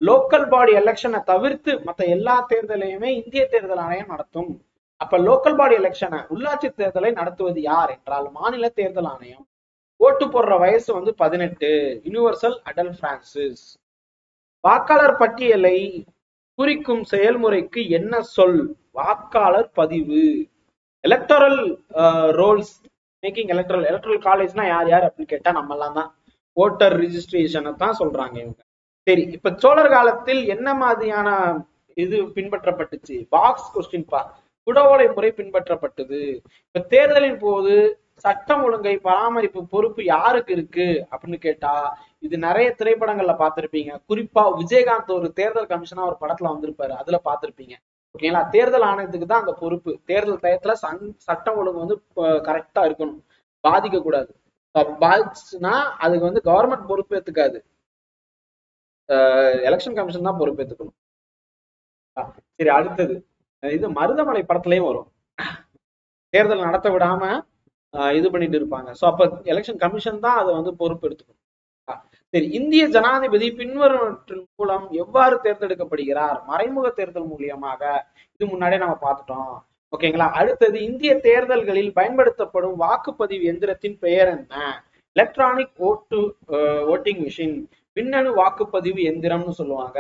லோக்கல் பாடி எலெக்ஷனை தவிர்த்து மற்ற எல்லா தேர்தலையுமே இந்திய தேர்தல் ஆணையம் நடத்தும். அப்ப லோக்கல் பாடி எலெக்ஷனை, உள்ளாட்சி தேர்தலை நடத்துவது யார் என்றால் மாநில தேர்தல் ஆணையம். ஓட்டு போடுற வயசு வந்து 18. Universal adult franchise. வாக்காளர் பட்டியலை குறிக்கும் செயல்முறைக்கு என்ன சொல்? வாக்காளர் பதிவு. Electoral rolls making. எலக்ட்ரல் காலேஜ்னா யார் யார் அப்படின்னு கேட்டா நம்ம எல்லாம் தான். ஓட்டர் ரிஜிஸ்ட்ரேஷனை தான் சொல்றாங்க இவங்க. சரி, இப்ப சோழர் காலத்தில் என்ன மாதிரியான இது பின்பற்றப்பட்டுச்சு? பாக்ஸ் கொஸ்டின் பா. குடவோலை முறை பின்பற்றப்பட்டது. இப்ப தேர்தலின் போது சட்டம் ஒழுங்கை பராமரிப்பு பொறுப்பு யாருக்கு இருக்கு அப்படின்னு கேட்டா, இது நிறைய திரைப்படங்கள்ல பார்த்திருப்பீங்க. குறிப்பா விஜயகாந்த் ஒரு தேர்தல் கமிஷனா ஒரு படத்துல வந்திருப்பாரு, அதுல பார்த்திருப்பீங்க. ஓகேங்களா? தேர்தல் ஆணையத்துக்கு தான் அந்த பொறுப்பு. தேர்தல் டயத்துல சட்டம் ஒழுங்கு வந்து கரெக்டா இருக்கணும், பாதிக்க கூடாது. பாதிச்சுன்னா அதுக்கு வந்து கவர்மெண்ட் பொறுப்பு ஏத்துக்காது, எலெக்ஷன் கமிஷன் தான் பொறுப்பேற்றுக்கணும். சரி, அடுத்தது இது மருதமலை படத்துலயும் வரும். தேர்தல் நடத்த விடாம இது பண்ணிட்டு இருப்பாங்க. சோ அப்ப எலெக்ஷன் கமிஷன் தான் அதை வந்து பொறுப்பு எடுத்துக்கணும். சரி, இந்திய ஜனாதிபதி பின்வருவற்றின் மூலம் எவ்வாறு தேர்ந்தெடுக்கப்படுகிறார்? மறைமுக தேர்தல் மூலியமாக. இது முன்னாடியே நம்ம பார்த்துட்டோம். ஓகேங்களா? அடுத்தது இந்திய தேர்தல்களில் பயன்படுத்தப்படும் வாக்குப்பதிவு எந்திரத்தின் பெயர் என்ன? Electronic voting machine. மின்னணு வாக்குப்பதிவு எந்திரம்னு சொல்லுவாங்க.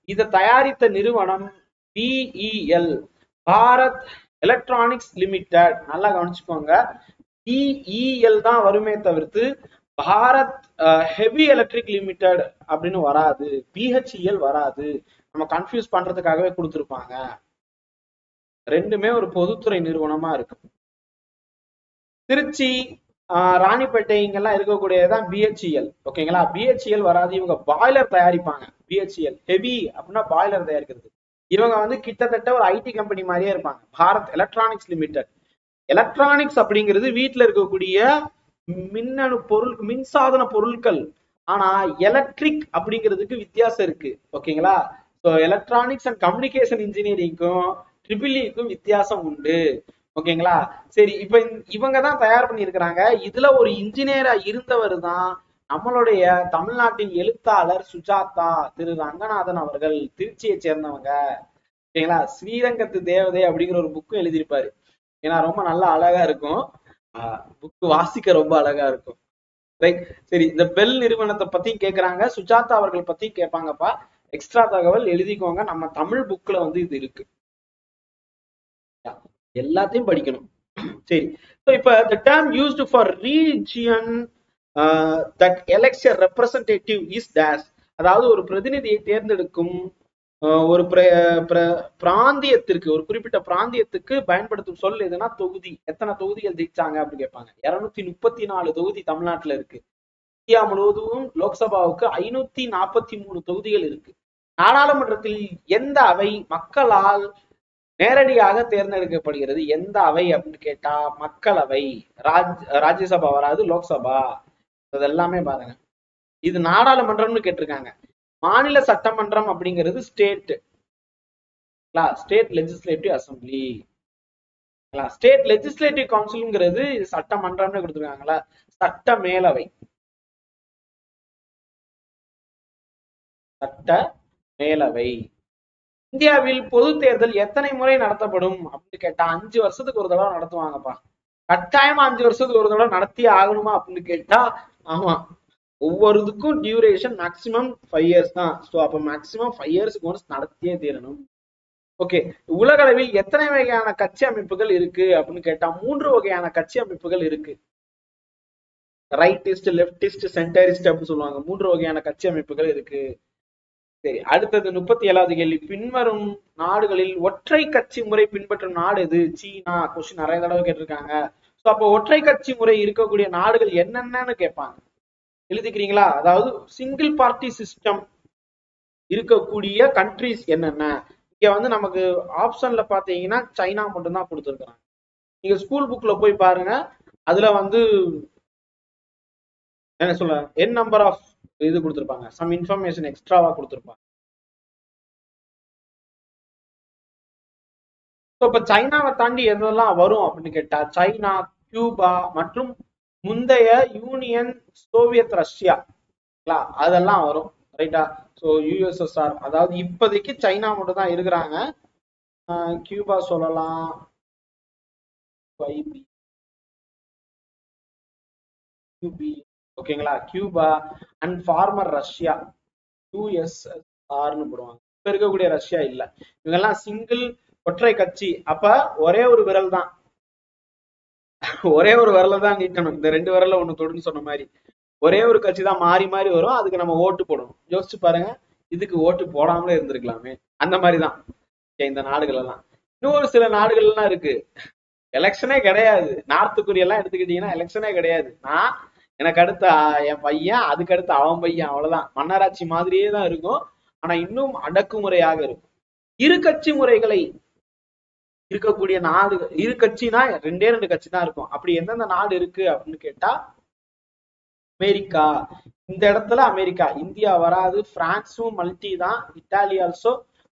இதை தயாரித்த நிறுவனம் BEL, பாரத் எலக்ட்ரானிக்ஸ் லிமிடெட். நல்லா கவனிச்சுக்கோங்க, BEL தான் வருமே தவிர்த்து பாரத் ஹெவி எலக்ட்ரிக் லிமிடெட் அப்படின்னு வராது, BHEL வராது. நம்ம கன்ஃபியூஸ் பண்றதுக்காகவே கொடுத்துருப்பாங்க. ரெண்டுமே ஒரு பொதுத்துறை நிறுவனமா இருக்கு. திருச்சி, ராணிப்பேட்டை இங்கெல்லாம் இருக்கக்கூடியதான் BHEL. ஓகேங்களா? BHEL வராது. இவங்க பாய்லர் தயாரிப்பாங்க. BHEL ஹெவி அப்படின்னா பாய்லர் தயாரிக்கிறது. இவங்க வந்து கிட்டத்தட்ட ஒரு IT கம்பெனி மாதிரியே இருப்பாங்க. Bharat electronics limited. எலக்ட்ரானிக்ஸ் அப்படிங்கிறது வீட்டுல இருக்கக்கூடிய மின்னணு பொருள், மின்சாதன பொருட்கள். ஆனா எலக்ட்ரிக் அப்படிங்கிறதுக்கு வித்தியாசம் இருக்கு. ஓகேங்களா? ஸோ எலக்ட்ரானிக்ஸ் அண்ட் கம்யூனிகேஷன் இன்ஜினியரிங்க்கும் ட்ரிபிள்இக்கும் வித்தியாசம் உண்டு. ஓகேங்களா? சரி, இப்ப இவங்க தான் தயார் பண்ணியிருக்கிறாங்க. இதுல ஒரு இன்ஜினியரா இருந்தவர் தான் நம்மளுடைய தமிழ்நாட்டின் எழுத்தாளர் சுஜாதா, திரு ரங்கநாதன் அவர்கள். திருச்சியை சேர்ந்தவங்க. ஓகேங்களா? ஸ்ரீரங்கத்து தேவதை அப்படிங்கிற ஒரு புக்கும் எழுதியிருப்பாரு. ஏன்னா ரொம்ப நல்லா அழகா இருக்கும், புக்கு வாசிக்க ரொம்ப அழகா இருக்கும். ரைட். சரி, இந்த பெல் நிறுவனத்தை பத்தி கேக்குறாங்க, சுஜாதா அவர்கள் பத்தி கேட்பாங்கப்பா. எக்ஸ்ட்ரா தகவல் எழுதிக்கோங்க, நம்ம தமிழ் புக்ல வந்து இது இருக்கு, எல்லாத்தையும் படிக்கணும். சரி, இப்ப the term used for region that elects a representative is dash. அதாவது ஒரு பிரதிநிதியை தேர்ந்தெடுக்கும் ஒரு பிராந்தியத்திற்கு, ஒரு குறிப்பிட்ட பிராந்தியத்துக்கு பயன்படுத்தும் சொல் எதுனா தொகுதி. எத்தனை தொகுதிகள் ஜெயிச்சாங்க அப்படின்னு கேட்பாங்க. 234 தொகுதி தமிழ்நாட்டுல இருக்கு. இந்தியா முழுவதும் லோக்சபாவுக்கு 543 தொகுதிகள் இருக்கு. நாடாளுமன்றத்தில் எந்த அவை மக்களால் நேரடியாக தேர்ந்தெடுக்கப்படுகிறது? எந்த அவை அப்படின்னு கேட்டா மக்களவை. ராஜ்யசபா வராது, லோக்சபா. இதெல்லாமே பாருங்க. இது நாடாளுமன்றம்னு கேட்டிருக்காங்க. மாநில சட்டமன்றம் அப்படிங்கிறது state legislative assembly. State legislative கவுன்சில்ங்கிறது சட்டமன்றம்னு கொடுத்துருக்காங்களா, சட்ட மேலவை. சட்ட மேலவை. இந்தியாவில் பொது தேர்தல் எத்தனை முறை நடத்தப்படும் அப்படின்னு கேட்டா 5 வருஷத்துக்கு ஒரு தடவை நடத்துவாங்கப்பா. கட்டாயமா 5 வருஷத்துக்கு ஒரு தடவை நடத்தியே ஆகணுமா அப்படின்னு கேட்டா ஆமா. ஒவ்வொருதுக்கும் டியூரேஷன் மேக்சிமம் 5 இயர்ஸ் தான். ஸோ அப்போ மேக்சிமம் 5 இயர்ஸ்க்கு ஒன்ஸ் நடத்தியே தீரணும். ஓகே, உலக அளவில் எத்தனை வகையான கட்சி அமைப்புகள் இருக்கு அப்படின்னு கேட்டா 3 வகையான கட்சி அமைப்புகள் இருக்கு. ரைட்டிஸ்ட், லெப்டிஸ்ட், சென்டரிஸ்ட் அப்படின்னு சொல்லுவாங்க. 3 வகையான கட்சி அமைப்புகள் இருக்கு. சரி, அடுத்தது 37வது கேள்வி. பின்வரும் நாடுகளில் ஒற்றை கட்சி முறை பின்பற்றும் நாடு எது? சீனா. கொஸ்டின் நிறைய தடவை கேட்டிருக்காங்க. ஸோ அப்போ ஒற்றை கட்சி முறை இருக்கக்கூடிய நாடுகள் என்னென்னு கேட்பாங்க. எழுதிக்கிறீங்களா? அதாவது சிங்கிள் பார்ட்டி சிஸ்டம் இருக்கக்கூடிய கண்ட்ரிஸ் என்னென்ன. இங்க வந்து நமக்கு ஆப்ஷன்ல பாத்தீங்கன்னா சைனா மட்டும் தான் கொடுத்துருக்காங்க. நீங்க ஸ்கூல் புக்ல போய் பாருங்க, அதுல வந்து என்ன சொல்ல என் நம்பர் ஆஃப் இது கொடுத்துருப்பாங்க, சம் இன்ஃபர்மேஷன் எக்ஸ்ட்ராவா கொடுத்துருப்பாங்க. இப்ப சைனாவை தாண்டி எதெல்லாம் வரும் அப்படின்னு கேட்டா சைனா, கியூபா மற்றும் முந்தைய யூனியன் சோவியத் ரஷ்யா அதெல்லாம் வரும். ரைட்டா? ஸோ யூஎஸ்எஸ்ஆர், அதாவது இப்போதைக்கு சைனா மட்டும் தான் இருக்கிறாங்க. கியூபா சொல்லலாம், ஓகேங்களா? கியூபா அண்ட் ஃபார்மர் ரஷ்யா, யூஎஸ்எஸ்ஆர்னு போடுவாங்க. இப்ப இருக்கக்கூடிய ரஷ்யா இல்ல. இவங்கெல்லாம் சிங்கிள் ஒற்றை கட்சி. அப்ப ஒரே ஒரு விரல் தான், ஒரே ஒரு விரல தான் நீட்டணும். இந்த 2 விரல ஒண்ணு தொடுன்னு சொன்ன மாதிரி ஒரே ஒரு கட்சி தான் மாறி மாறி வரும். அதுக்கு நம்ம ஓட்டு போடணும். யோசிச்சு பாருங்க, இதுக்கு ஓட்டு போடாமலே இருந்திருக்கலாமே. அந்த மாதிரிதான் இந்த நாடுகள் எல்லாம். இன்னொரு சில நாடுகள் எல்லாம் இருக்கு, எலெக்ஷனே கிடையாது. நார்த் கொரியா எல்லாம் எடுத்துக்கிட்டீங்கன்னா எலெக்ஷனே கிடையாது. நான் எனக்கு அடுத்த என் பையன், அதுக்கு அடுத்து அவன் பையன், அவ்வளவுதான். மன்னராட்சி மாதிரியே தான் இருக்கும். ஆனா இன்னும் அடக்குமுறையாக இருக்கும். இரு கட்சி முறைகளை இருக்கக்கூடிய நாடு, இரு கட்சினா 2 கட்சி தான் இருக்கும். அப்படி எந்தெந்த நாடு இருக்கு அப்படின்னு கேட்டா அமெரிக்கா. இந்த இடத்துல அமெரிக்கா, இந்தியா வராது. பிரான்ஸும் மல்டி தான், இத்தாலி ஆல்சோ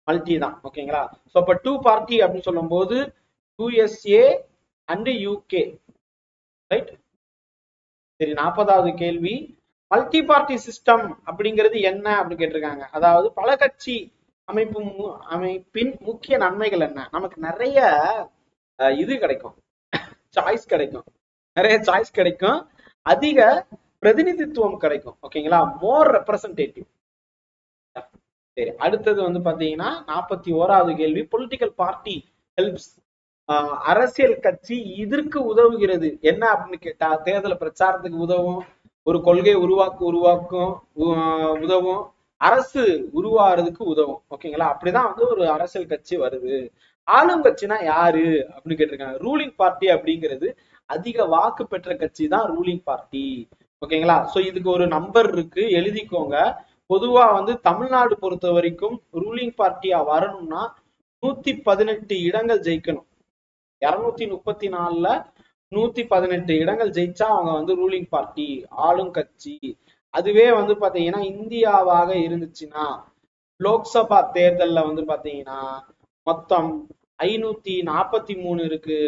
மல்டி தான். ஓகேங்களா? ஸோ அப்ப 2 பார்ட்டி அப்படின்னு சொல்லும் போது யூஎஸ்ஏ அண்ட் யூகே. ரைட்? சரி, 40வது கேள்வி. மல்டி பார்ட்டி சிஸ்டம் அப்படிங்கிறது என்ன அப்படின்னு கேட்டிருக்காங்க. அதாவது பல கட்சி அமைப்பின் முக்கிய நன்மைகள் என்ன? நமக்கு நிறைய இது கிடைக்கும், சாய்ஸ் கிடைக்கும், நிறைய சாய்ஸ் கிடைக்கும், அதிக பிரதிநிதித்துவம் கிடைக்கும். ஓகேங்களா? மோர் ரெப்ரசன்டேட்டிவ். சரி, அடுத்தது வந்து பாத்தீங்கன்னா 41வது கேள்வி. பொலிட்டிக்கல் பார்ட்டி ஹெல்ப்ஸ், அரசியல் கட்சி இதற்கு உதவுகிறது என்ன அப்படின்னு கேட்டா தேர்தல் பிரச்சாரத்துக்கு உதவும், ஒரு கொள்கை உருவாக்கும் உதவும், அரசு உருவாகிறதுக்கு உதவும். ஓகேங்களா? அப்படிதான் வந்து ஒரு அரசியல் கட்சி வருது. ஆளும் கட்சினா யாரு அப்படின்னு கேட்டிருக்காங்க. ரூலிங் பார்ட்டி அப்படிங்கிறது அதிக வாக்கு பெற்ற கட்சி தான் ரூலிங் பார்ட்டி. ஓகேங்களா? சோ இதுக்கு ஒரு நம்பர் இருக்கு, எழுதிக்கோங்க. பொதுவா வந்து தமிழ்நாடு பொறுத்த வரைக்கும் ரூலிங் பார்ட்டியா வரணும்னா 118 இடங்கள் ஜெயிக்கணும். 234ல 118 இடங்கள் ஜெயிச்சா அவங்க வந்து ரூலிங் பார்ட்டி, ஆளும் கட்சி. அதுவே வந்து பாத்தீங்கன்னா இந்தியாவாக இருந்துச்சுன்னா லோக்சபா தேர்தல்ல வந்து பாத்தீங்கன்னா மொத்தம் 543 இருக்கு.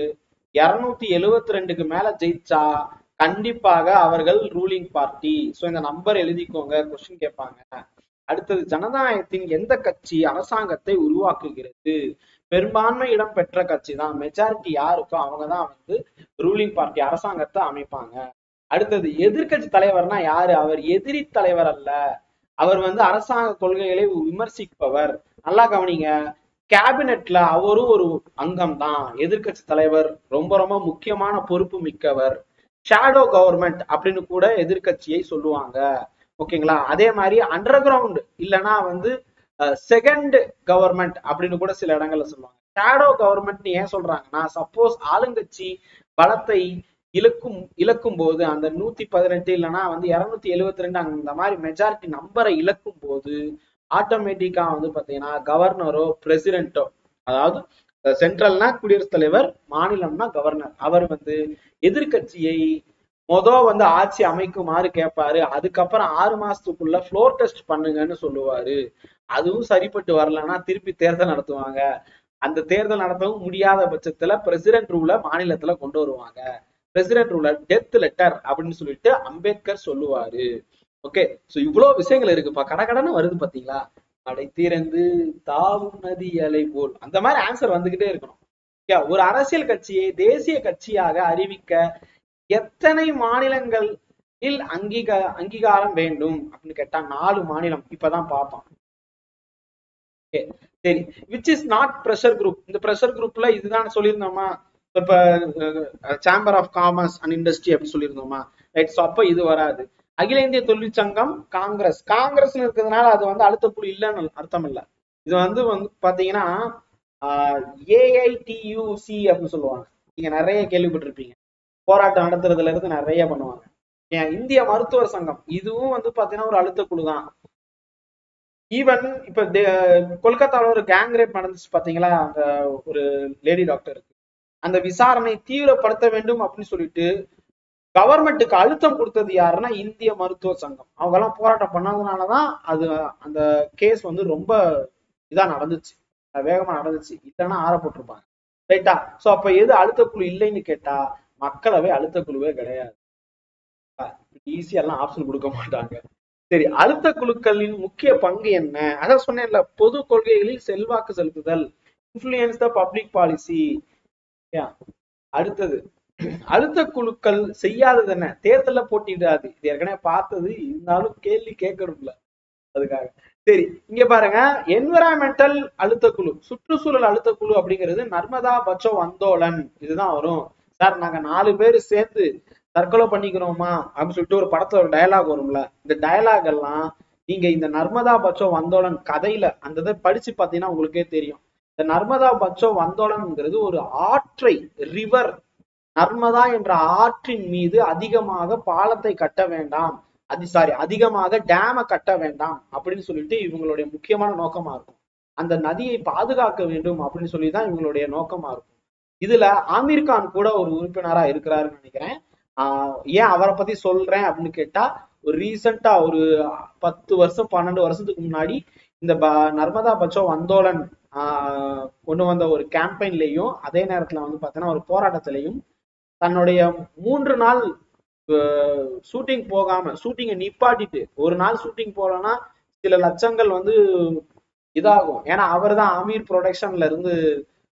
272க்கு மேல ஜெயிச்சா கண்டிப்பாக அவர்கள் ரூலிங் பார்ட்டி. சோ இந்த நம்பர் எழுதிக்கோங்க, கொஸ்டின் கேட்பாங்க. அடுத்தது, ஜனநாயகத்தின் எந்த கட்சி அரசாங்கத்தை உருவாக்குகிறது? பெரும்பான்மை இடம் பெற்ற கட்சி தான், மெஜாரிட்டி யாருக்கோ அவங்கதான் வந்து ரூலிங் பார்ட்டி, அரசாங்கத்தை அமைப்பாங்க. அடுத்தது, எதிர்கட்சி தலைவர்னா யாரு? அவர் எதிரி தலைவர் அல்ல, அவர் வந்து அரசாங்க கொள்கைகளை விமர்சிப்பவர். நல்லா கவனிங்க, கேபினெட்ல அவரும் ஒரு அங்கம் தான். எதிர்கட்சி தலைவர் ரொம்ப ரொம்ப முக்கியமான பொறுப்பு மிக்கவர். ஷேடோ கவர்மெண்ட் அப்படின்னு கூட எதிர்கட்சியை சொல்லுவாங்க. ஓகேங்களா? அதே மாதிரி அண்டர் கிரவுண்ட் இல்லைன்னா வந்து செகண்ட் கவர்மெண்ட் அப்படின்னு கூட சில இடங்கள்ல சொல்லுவாங்க. ஷேடோ கவர்மெண்ட் ஏன் சொல்றாங்கன்னா, சப்போஸ் ஆளுங்கட்சி பலத்தை இழக்கும் போது, அந்த 118 இல்லைன்னா வந்து 272 அந்த மாதிரி மெஜாரிட்டி நம்பரை இழக்கும் போது ஆட்டோமேட்டிக்கா வந்து பாத்தீங்கன்னா கவர்னரோ பிரசிடென்ட்டோ, அதாவது சென்ட்ரல்னா குடியரசுத் தலைவர், மாநிலம்னா கவர்னர், அவர் வந்து எதிர்கட்சியை வந்து ஆட்சி அமைக்குமாறு கேட்பாரு. அதுக்கப்புறம் 6 மாசத்துக்குள்ள ஃப்ளோர் டெஸ்ட் பண்ணுங்கன்னு சொல்லுவாரு. அதுவும் சரிப்பட்டு வரலன்னா திருப்பி தேர்தல் நடத்துவாங்க. அந்த தேர்தல் நடத்தவும் முடியாத பட்சத்துல பிரசிடென்ட் ரூல மாநிலத்துல கொண்டு வருவாங்க. பிரசிடென்ட் ரூல டெத் லெட்டர் அப்படின்னு சொல்லிட்டு அம்பேத்கர் சொல்லுவாரு. ஓகே, சோ இவ்வளவு விஷயங்கள் இருக்குப்பா, கடகடன்னு வருது பாத்தீங்களா. அடை திறந்து தாவும் நதி அலை போல் அந்த மாதிரி ஆன்சர் வந்துகிட்டே இருக்கணும். ஒரு அரசியல் கட்சியை தேசிய கட்சியாக அறிவிக்க எத்தனை மாநிலங்களில் அங்கீகாரம் வேண்டும் அப்படின்னு கேட்டா 4 மாநிலம். இப்பதான் பார்த்தோம். சரி, which is not pressure group. இந்த பிரஷர் குரூப்ல இதுதான் சொல்லியிருந்தோமா, இப்ப chamber of commerce and industry அப்படின்னு சொல்லியிருந்தோமா, ரைட். சோ அப்ப இது வராது. அகில இந்திய தொழிற்சங்கம் காங்கிரஸ். காங்கிரஸ் இருக்கிறதுனால அது வந்து அழுத்த புள்ளி இல்லைன்னு அர்த்தம் இல்லை. இது வந்து பாத்தீங்கன்னா ஏஐடியூசி அப்படின்னு சொல்லுவாங்க. நீங்க நிறைய கேள்விப்பட்டிருப்பீங்க. போராட்டம் நடத்துறதுல இருந்து நிறைய பண்ணுவாங்க. இந்திய மருத்துவர் சங்கம், இதுவும் வந்து பாத்தீங்கன்னா ஒரு அழுத்த குழு தான். ஈவன் இப்ப கொல்கத்தாவில் ஒரு கேங் ரேப் நடந்துச்சு பாத்தீங்களா, அந்த ஒரு லேடி டாக்டருக்கு. அந்த விசாரணை தீவிரப்படுத்த வேண்டும் அப்படின்னு சொல்லிட்டு கவர்மெண்ட்டுக்கு அழுத்தம் கொடுத்தது யாருன்னா இந்திய மருத்துவ சங்கம். அவங்க எல்லாம் போராட்டம் பண்ணதுனாலதான் அது அந்த கேஸ் வந்து ரொம்ப இதா நடந்துச்சு, வேகமா நடந்துச்சு. இல்லைன்னா ஆறப்பட்டிருப்பாங்க, ரைட்டா. சோ அப்ப எது அழுத்த குழு இல்லைன்னு கேட்டா மக்களவை அழுத்த குழுவே கிடையாது. ஈஸியா எல்லாம் ஆப்ஷன் கொடுக்க மாட்டாங்க. சரி, அழுத்த குழுக்களின் முக்கிய பங்கு என்ன? அதான் சொன்னேன்ல, பொது கொள்கைகளில் செல்வாக்கு செலுத்துதல், இன்ஃப்ளூயன்ஸ் த பப்ளிக் பாலிசி. அடுத்தது, அழுத்த குழுக்கள் செய்யாதது என்ன? தேர்தல போட்டிடாது. இது ஏற்கனவே பார்த்தது, இருந்தாலும் கேள்வி கேட்கணும்ல, அதுக்காக. சரி, இங்க பாருங்க, என்விரான்மெண்டல் அழுத்த குழு, சுற்றுச்சூழல் அழுத்த குழு அப்படிங்கிறது நர்மதா பச்சோ ஆந்தோலன். இதுதான் வரும். சார் நாங்க 4 பேர் சேர்ந்து தற்கொலை பண்ணிக்கிறோமா அப்படின்னு சொல்லிட்டு ஒரு படத்துல ஒரு டயலாக் வரும்ல, இந்த டயலாக் எல்லாம் நீங்க இந்த நர்மதா பச்சோ ஆந்தோலன் கதையில அந்த இதை படிச்சு பாத்தீங்கன்னா உங்களுக்கே தெரியும். இந்த நர்மதா பச்சோ ஆந்தோலன்ங்கிறது ஒரு ஆற்றை, ரிவர் நர்மதா என்ற ஆற்றின் மீது அதிகமாக பாலத்தை கட்ட வேண்டாம், அதிகமாக டேம கட்ட வேண்டாம் அப்படின்னு சொல்லிட்டு இவங்களுடைய முக்கியமான நோக்கமா இருக்கும். அந்த நதியை பாதுகாக்க வேண்டும் அப்படின்னு சொல்லிதான் இவங்களுடைய நோக்கமா இருக்கும். இதுல ஆமீர் கான் கூட ஒரு உறுப்பினரா இருக்கிறாருன்னு நினைக்கிறேன். ஏன் அவரை பத்தி சொல்றேன் அப்படின்னு கேட்டா, ஒரு ரீசெண்டா ஒரு 10 வருஷம் 12 வருஷத்துக்கு முன்னாடி இந்த நர்மதா பச்சோ ஆந்தோலன் கொண்டு வந்த ஒரு கேம்பெயின்லயும், அதே நேரத்துல வந்து பாத்தீங்கன்னா ஒரு போராட்டத்திலையும் தன்னுடைய 3 நாள் ஷூட்டிங் போகாம, ஷூட்டிங்கை நிப்பாட்டிட்டு, ஒரு நாள் ஷூட்டிங் போலன்னா சில லட்சங்கள் வந்து இதாகும். ஏன்னா அவர் தான் ஆமீர் ப்ரொடக்ஷன்ல இருந்து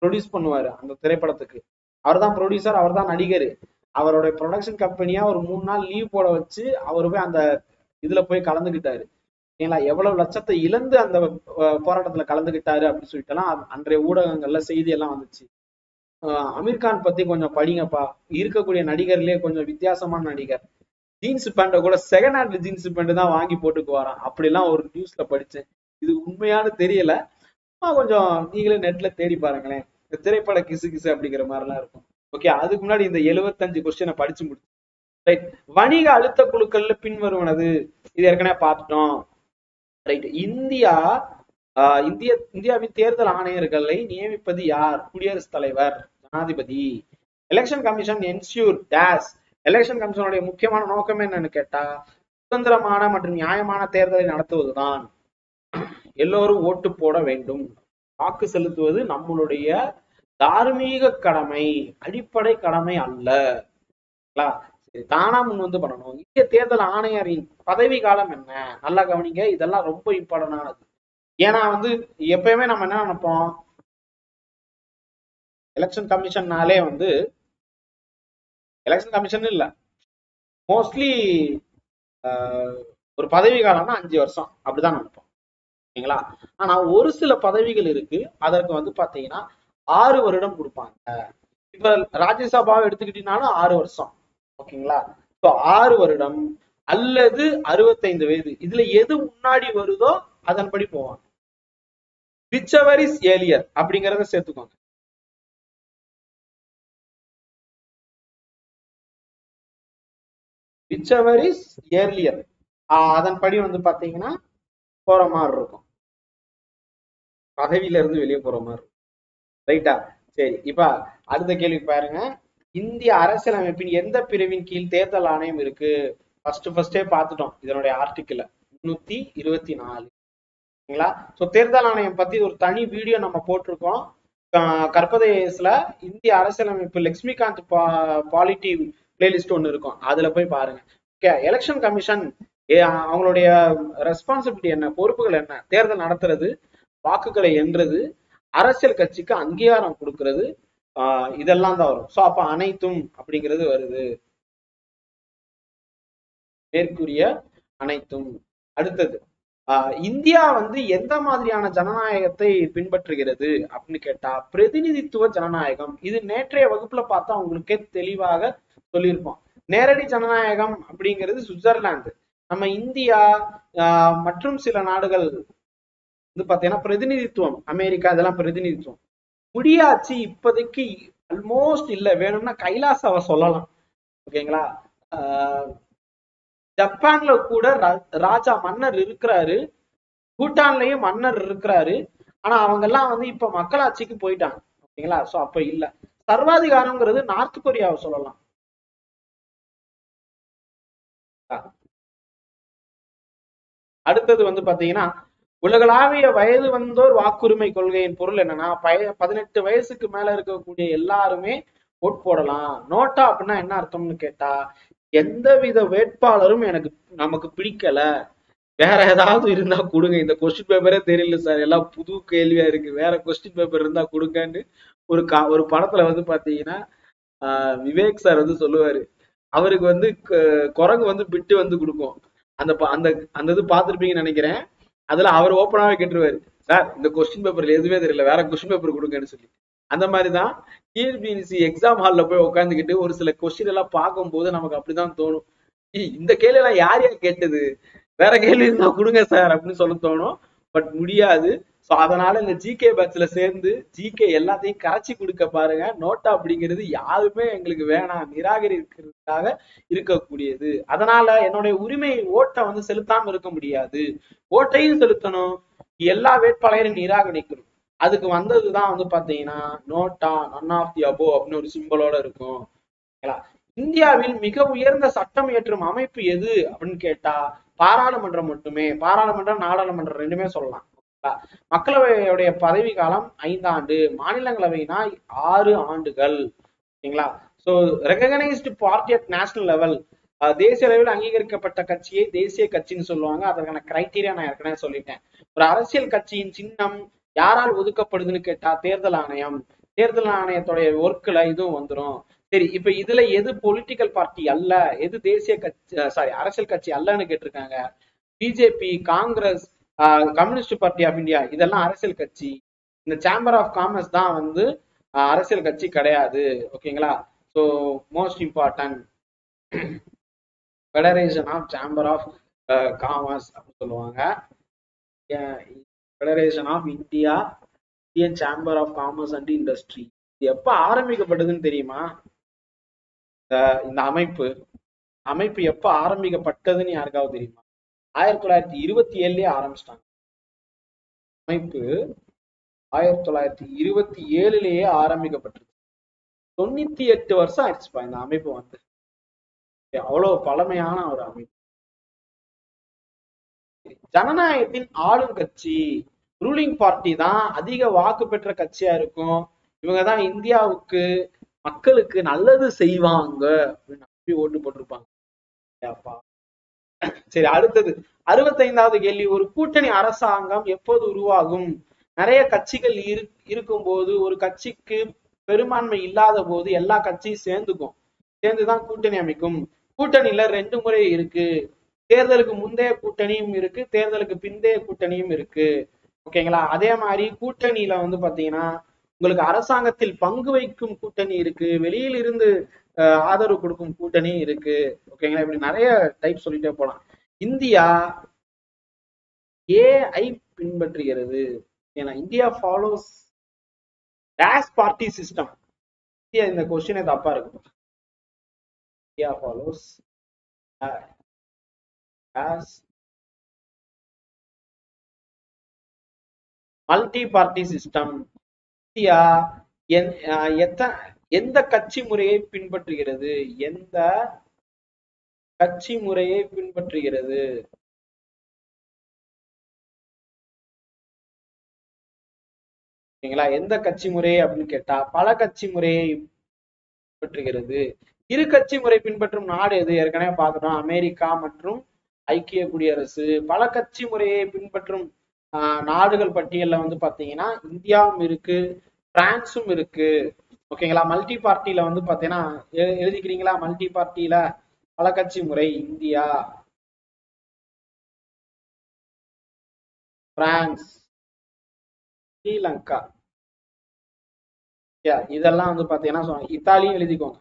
ப்ரொடியூஸ் பண்ணுவாரு அந்த திரைப்படத்துக்கு. அவர் தான் ப்ரொடியூசர், அவர் தான் நடிகர். அவருடைய ப்ரொடக்ஷன் கம்பெனியா ஒரு 3 நாள் லீவ் போட வச்சு அவரு போய் அந்த இதுல போய் கலந்துகிட்டாரு. ஏன்னா எவ்வளவு லட்சத்தை இழந்து அந்த போராட்டத்துல கலந்துகிட்டாரு அப்படின்னு சொல்லிட்டு எல்லாம் அன்றைய ஊடகங்கள்ல செய்தி எல்லாம் வந்துச்சு. அமீர் கான் பத்தி கொஞ்சம் படிங்கப்பா. இருக்கக்கூடிய நடிகர்லயே கொஞ்சம் வித்தியாசமான நடிகர். ஜீன்ஸ் பேண்ட கூட செகண்ட் ஹேண்ட் ஜீன்ஸ் பேண்ட் தான் வாங்கி போட்டுக்குவாராம். அப்படிலாம் ஒரு நியூஸ்ல படிச்சேன். இது உண்மையானு தெரியல, கொஞ்சம் நீங்களே நெட்ல தேடி பாருங்களேன். இந்த திரைப்பட கிசு கிசு அப்படிங்கிற மாதிரிலாம் இருக்கும். ஓகே, அதுக்கு முன்னாடி இந்த 75 கொஸ்டினை படிச்சு முடிச்சு. ரைட். வணிக அழுத்த குழுக்கள்ல பின்வருவனது, இது ஏற்கனவே பார்த்துட்டோம். ரைட். இந்தியாவின் தேர்தல் ஆணையர்களை நியமிப்பது யார்? குடியரசுத் தலைவர், ஜனாதிபதி. எலெக்ஷன் கமிஷன் என்ஷூர் டேஸ். எலெக்ஷன் கமிஷனுடைய முக்கியமான நோக்கம் என்னன்னு கேட்டா, சுதந்திரமான மற்றும் நியாயமான தேர்தலை நடத்துவதுதான். எல்லோரும் ஓட்டு போட வேண்டும். வாக்கு செலுத்துவது நம்மளுடைய தார்மீக கடமை, அடிப்படை கடமை அல்ல. தானா முன் வந்து பண்ணணும். இந்திய தேர்தல் ஆணையரின் பதவி காலம் என்ன? நல்லா கவனிங்க, இதெல்லாம் ரொம்ப இம்பார்ட்டன்டானது. ஏன்னா வந்து எப்பயுமே நம்ம என்ன நினைப்போம், எலெக்ஷன் கமிஷன்னாலே வந்து எலெக்ஷன் கமிஷன் இல்ல, மோஸ்ட்லி ஒரு பதவி காலம்னா 5 வருஷம் அப்படிதான் நினைப்போம், ஓகேங்களா. ஆனா ஒரு சில பதவிகள் இருக்கு, அதற்கு வந்து பாத்தீங்கன்னா 6 வருடம் கொடுப்பாங்க. இப்ப ராஜ்யசபாவை எடுத்துக்கிட்டீங்கன்னாலும் 6 வருஷம், ஓகேங்களா. 6 வருடம் அல்லது 65 வயது, இதுல எது முன்னாடி வருதோ அதன்படி போவாங்க. whichever is earlier அப்படிங்கறத சேர்த்துக்கோங்க. whichever is earlier அதன்படி வந்து பாத்தீங்கன்னா போற மாதிரி இருக்கும், பதவியில இருந்து வெளியே போற மாதிரி இருக்கும். ரைட்டா? சரி, இப்ப அடுத்த கேள்வி பாருங்க. இந்திய அரசியலமைப்பின் எந்த பிரிவின் கீழ் தேர்தல் ஆணையம் இருக்கு? ஃபர்ஸ்டே பார்த்துட்டோம் இதனுடைய ஆர்டிக்கிள் 324. சரிங்களா? சோ தேர்தல் ஆணையம் பத்தி ஒரு தனி வீடியோ நம்ம போட்டிருக்கோம். கற்பதேசல இந்திய அரசியலமைப்பு லட்சுமிகாந்த் பாலிட்டி பிளேலிஸ்ட் ஒண்ணு இருக்கும், அதுல போய் பாருங்க. எலெக்ஷன் கமிஷன் அவங்களுடைய ரெஸ்பான்சிபிலிட்டி என்ன, பொறுப்புகள் என்ன? தேர்தல் நடத்துறது, வாக்குகளை எண்ணுறது, அரசியல் கட்சிக்கு அங்கீகாரம் கொடுக்கிறது, இதெல்லாம் தான் வரும். சோ அப்ப அனைத்தும் அப்படிங்கிறது வருது, மேற்கூறிய அனைத்தும். அடுத்தது, இந்தியா வந்து எந்த மாதிரியான ஜனநாயகத்தை பின்பற்றுகிறது அப்படின்னு கேட்டா பிரதிநிதித்துவ ஜனநாயகம். இது நேற்றைய வகுப்புல பார்த்தா உங்களுக்கே தெளிவாக சொல்லியிருப்போம். நேரடி ஜனநாயகம் அப்படிங்கிறது சுவிட்சர்லாந்து. நம்ம இந்தியா மற்றும் சில நாடுகள் வந்து பாத்தீங்கன்னா பிரதிநிதித்துவம், அமெரிக்கா, இதெல்லாம் பிரதிநிதித்துவம். முடியாச்சு இப்போதைக்கு ஆல்மோஸ்ட் இல்ல, வேணும்னா கைலாசாவை சொல்லலாம். ஓகேங்களா? ஜப்பான்ல கூட ராஜா மன்னர் இருக்கிறாரு, பூட்டான்லயும் மன்னர் இருக்கிறாரு. ஆனா அவங்க எல்லாம் வந்து இப்ப மக்களாட்சிக்கு போயிட்டாங்க. ஓகேங்களா? சோ அப்ப இல்ல. சர்வாதிகாரம்ங்கிறது நார்த் கொரியாவை சொல்லலாம். அடுத்தது வந்து பாத்தீங்கன்னா உலகளாவிய வயது வந்தோர் வாக்குரிமை கொள்கையின் பொருள் என்னன்னா 18 வயசுக்கு மேல இருக்கக்கூடிய எல்லாருமே ஓட் போடலாம். நோட்டா அப்படின்னா என்ன அர்த்தம்னு கேட்டா, எந்தவித வேட்பாளரும் நமக்கு பிடிக்கல, வேற ஏதாவது இருந்தா கொடுங்க, இந்த கொஸ்டின் பேப்பரே தெரியல சார், எல்லாம் புது கேள்வியா இருக்கு, வேற கொஸ்டின் பேப்பர் இருந்தா கொடுங்கன்னு ஒரு படத்துல வந்து பாத்தீங்கன்னா விவேக் சார் வந்து சொல்லுவாரு. அவருக்கு வந்து குரங்கு வந்து பிட்டு வந்து கொடுக்கும். அந்த அந்த அந்த இது பார்த்திருப்பீங்கன்னு நினைக்கிறேன். அதுல அவர் ஓப்பனாவே கேட்டுருவாரு, சார் இந்த கொஸ்டின் பேப்பர்ல எதுவுமே தெரியல, வேற கொஸ்டின் பேப்பர் கொடுங்கன்னு சொல்லி. அந்த மாதிரிதான் டிஎன்பிஎஸ்சி எக்ஸாம் ஹால்ல போய் உட்காந்துக்கிட்டு ஒரு சில கொஸ்டின் எல்லாம் பார்க்கும்போது நமக்கு அப்படிதான் தோணும், இந்த கேள்வி எல்லாம் யார் யார் கேட்டது, வேற கேள்வி இருந்தா கொடுங்க சார் அப்படின்னு சொல்ல தோணும். பட் முடியாது. சோ அதனால இந்த ஜிகே பேட்ச்ல சேர்ந்து ஜிகே எல்லாத்தையும் கரைச்சி கொடுக்க பாருங்க. நோட்டா அப்படிங்கிறது யாருமே எங்களுக்கு வேணாம், நிராகரிக்கிறதுக்காக இருக்கக்கூடியது. அதனால என்னுடைய உரிமை ஓட்டை வந்து செலுத்தாம இருக்க முடியாது, ஓட்டையும் செலுத்தணும், எல்லா வேட்பாளரையும் நிராகரிக்கணும். அதுக்கு வந்ததுதான் வந்து பாத்தீங்கன்னா NOTA, none of the above அப்படின்னு ஒரு சிம்பலோட இருக்கும். இந்தியாவில் மிக உயர்ந்த சட்டம் இயற்றும் அமைப்பு எது அப்படின்னு கேட்டா பாராளுமன்றம் மட்டுமே. பாராளுமன்றம், நாடாளுமன்றம் ரெண்டுமே சொல்லலாம். மக்களவையுடைய பதவி காலம் 5 ஆண்டு, மாநிலங்களவைனா 6 ஆண்டுகள். ஓகேங்களா? So recognised party at national level, தேசிய அளவில் அங்கீகரிக்கப்பட்ட கட்சியை தேசிய கட்சின்னு சொல்லுவாங்க. அதற்கான கிரைட்டீரியா நான் ஏற்கனவே சொல்லிட்டேன். ஒரு அரசியல் கட்சியின் சின்னம் யாரால் ஒதுக்கப்படுதுன்னு கேட்டா தேர்தல் ஆணையம். தேர்தல் ஆணையத்துடைய ஒர்க்ல இதுவும் வந்துடும். சரி, இப்ப இதுல எது பொலிட்டிக்கல் பார்ட்டி அல்ல, எது தேசிய கட்சி, சாரி அரசியல் கட்சி அல்லன்னு கேட்டிருக்காங்க. BJP, Congress, Communist Party of India, இதெல்லாம் அரசியல் கட்சி. இந்த சேம்பர் ஆஃப் காமர்ஸ் தான் வந்து அரசியல் கட்சி கிடையாது. ஓகேங்களா? So most important federation of chamber of commerce அப்படின்னு சொல்லுவாங்க. Federation of India, Indian chamber of commerce and industry. இது எப்ப ஆரம்பிக்கப்பட்டதுன்னு தெரியுமா? இந்த அமைப்பு எப்ப ஆரம்பிக்கப்பட்டதுன்னு யாருக்காவது தெரியுமா? 1927லயே ஆரம்பிச்சிட்டாங்க. அமைப்பு 1927லயே ஆரம்பிக்கப்பட்டிருக்கு. 98 வருஷம் ஆயிடுச்சுப்பா இந்த அமைப்பு வந்து. அவ்வளவு பழமையான ஒரு அமைப்பு. ஜனநாயகத்தின் ஆளும் கட்சி, ரூலிங் பார்ட்டி தான் அதிக வாக்கு பெற்ற கட்சியா இருக்கும். இவங்கதான் இந்தியாவுக்கு, மக்களுக்கு நல்லது செய்வாங்க அப்படின்னு ஓட்டு போட்டிருப்பாங்க. சரி, அடுத்தது 65வது கேள்வி. ஒரு கூட்டணி அரசாங்கம் எப்போது உருவாகும்? நிறைய கட்சிகள் இருக்கும் போது, ஒரு கட்சிக்கு பெரும்பான்மை இல்லாத போது எல்லா கட்சியும் சேர்ந்துதான் கூட்டணி அமைக்கும். கூட்டணியில 2 முறை இருக்கு. தேர்தலுக்கு முந்தைய கூட்டணியும் இருக்கு, தேர்தலுக்கு பிந்தைய கூட்டணியும் இருக்கு. ஓகேங்களா? அதே மாதிரி கூட்டணியில வந்து பாத்தீங்கன்னா உங்களுக்கு அரசாங்கத்தில் பங்கு வைக்கும் கூட்டணி இருக்கு, வெளியில் இருந்து ஆதரவு கொடுக்கும் கூட்டணி இருக்கு. ஓகேங்களா? இப்படி நிறைய டைப் சொல்லிட்டே போலாம். இந்தியா ஏஐ பின்பற்றுகிறது. ஏன்னா India follows dash party system. இந்த கொஸ்டினே தப்பா இருக்கு. India follows dash multi party system. India எந்த கட்சி முறையை பின்பற்றுகிறது? எந்த கட்சி முறையை பின்பற்றுகிறது? ஓகேங்களா? எந்த கட்சி முறையை அப்படின்னு கேட்டா பல கட்சி முறையை பின்பற்றுகிறது. இரு கட்சி முறை பின்பற்றும் நாடு எது? ஏற்கனவே பார்த்துட்டோம், அமெரிக்கா மற்றும் ஐக்கிய குடியரசு. பல கட்சி முறையை பின்பற்றும் நாடுகள் பட்டியல்ல வந்து பாத்தீங்கன்னா இந்தியாவும் இருக்கு, பிரான்சும் இருக்கு. ஓகேங்களா? மல்டி பார்ட்டில வந்து பாத்தீங்கன்னா எழுதிக்கிறீங்களா? மல்டி பார்ட்டில பல கட்சி முறை இந்தியா, பிரான்ஸ், ஸ்ரீலங்கா. இதெல்லாம் வந்து பாத்தீங்கன்னா இத்தாலியும் எழுதிக்கோங்க.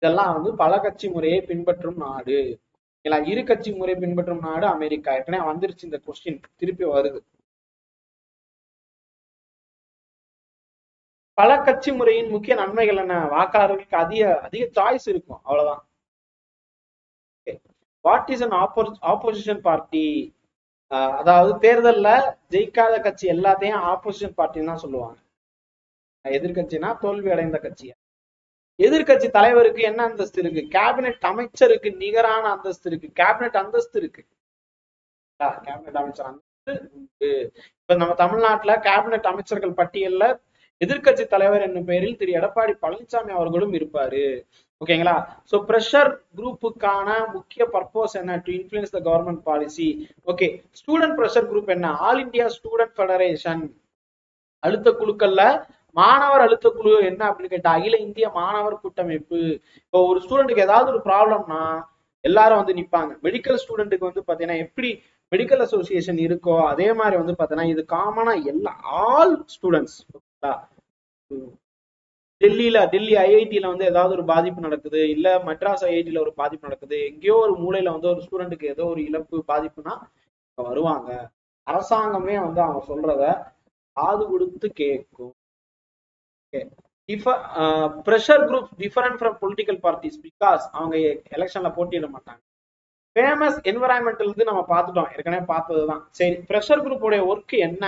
இதெல்லாம் வந்து பல கட்சி முறையை பின்பற்றும் நாடு. இரு கட்சி முறை பின்பற்றும் நாடு அமெரிக்கா. ஏற்கனவே வந்துருச்சு இந்த கொஸ்டின், திருப்பி வருது. பல கட்சி முறையின் முக்கிய நன்மைகள் என்ன? வாக்காளர்களுக்கு அதிக சாய்ஸ் இருக்கும், அவ்வளவுதான். What is an opposition party? அதாவது தேர்தல்ல ஜெயிக்காத கட்சி எல்லாத்தையும் ஆப்போசிஷன் பார்ட்டின்னு தான் சொல்லுவாங்க. எதிர்கட்சினா தோல்வி அடைந்த கட்சி. எதிர்கட்சி தலைவருக்கு என்ன அந்தஸ்து இருக்கு? கேபினெட் அமைச்சருக்கு நிகரான அந்தஸ்து இருக்கு. கேபினெட் அந்தஸ்து இருக்கு. கேபினெட் அமைச்சர் அந்தஸ்து உண்டு. இப்ப நம்ம தமிழ்நாட்டுல கேபினெட் அமைச்சர்கள் பட்டியல்ல எதிர்கட்சி தலைவர் என்னும் பெயரில் திரு எடப்பாடி பழனிசாமி அவர்களும் இருப்பாரு. ஓகேங்களா? சோ பிரஷர் குரூப்புக்கான முக்கிய பர்பஸ் என்ன? To influence the government policy. Okay, student pressure group என்ன? All India Student Federation. அழுத்த குழுக்கள்ல மாணவர் அழுத்த குழு என்ன அப்படின்னு கேட்டா அகில இந்திய மாணவர் கூட்டமைப்பு. இப்போ ஒரு ஸ்டூடெண்ட்டுக்கு ஏதாவது ஒரு ப்ராப்ளம்னா எல்லாரும் வந்து நிப்பாங்க. மெடிக்கல் ஸ்டூடெண்ட்டுக்கு வந்து பாத்தீங்கன்னா எப்படி மெடிக்கல் அசோசியேஷன் இருக்கோ அதே மாதிரி வந்து பாத்தீங்கன்னா இது காமனா எல்லா ஆல் ஸ்டூடெண்ட்ஸ். டெல்லி ஐஐடில வந்து ஏதாவது ஒரு பாதிப்பு நடக்குது, இல்ல மெட்ராஸ் ஐஐடில ஒரு பாதிப்பு நடக்குது, எங்கேயோ ஒரு மூலையில வந்து ஒரு ஸ்டூடெண்ட்டுக்கு ஏதோ ஒரு இழப்பு பாதிப்புனா வருவாங்க. அரசாங்கமே வந்து அவங்க சொல்றத காது கொடுத்து கேட்கும். Pressure group different from political parties because அவங்க எலெக்ஷன்ல போட்டியிட மாட்டாங்க. ஃபேமஸ் என்விரான்மெண்டல் வந்து நம்ம பார்த்துட்டோம், ஏற்கனவே பார்த்ததுதான். சரி, பிரஷர் குரூப்போடைய ஒர்க் என்ன?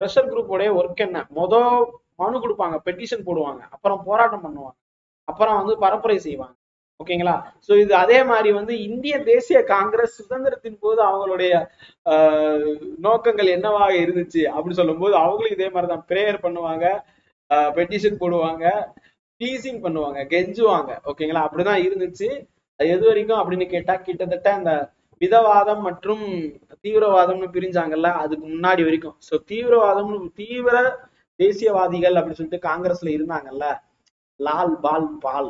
பிரஷர் குரூப்போடைய ஒர்க் என்ன? மனு கொடுப்பாங்க, பெட்டிஷன் போடுவாங்க, அப்புறம் போராட்டம் பண்ணுவாங்க, அப்புறம் வந்து பரப்புரை செய்வாங்க. ஓகேங்களா? சோ இது அதே மாதிரி வந்து இந்திய தேசிய காங்கிரஸ் சுதந்திரத்தின் போது அவங்களுடைய நோக்கங்கள் என்னவாக இருந்துச்சு அப்படின்னு சொல்லும் போது அவங்களும் இதே மாதிரிதான் பிரேயர் பண்ணுவாங்க, பெட்டிஷன் போடுவாங்க, டீசிங் பண்ணுவாங்க, கெஞ்சுவாங்க. ஓகேங்களா? அப்படிதான் இருந்துச்சு. அது எது வரைக்கும் அப்படின்னு கேட்டா கிட்டத்தட்ட அந்த மிதவாதம் மற்றும் தீவிரவாதம்னு பிரிஞ்சாங்கல்ல, அதுக்கு முன்னாடி வரைக்கும். சோ தீவிரவாதம் தீவிர தேசியவாதிகள் அப்படின்னு சொல்லிட்டு காங்கிரஸ்ல இருந்தாங்கல்ல, லால் பால் பால்,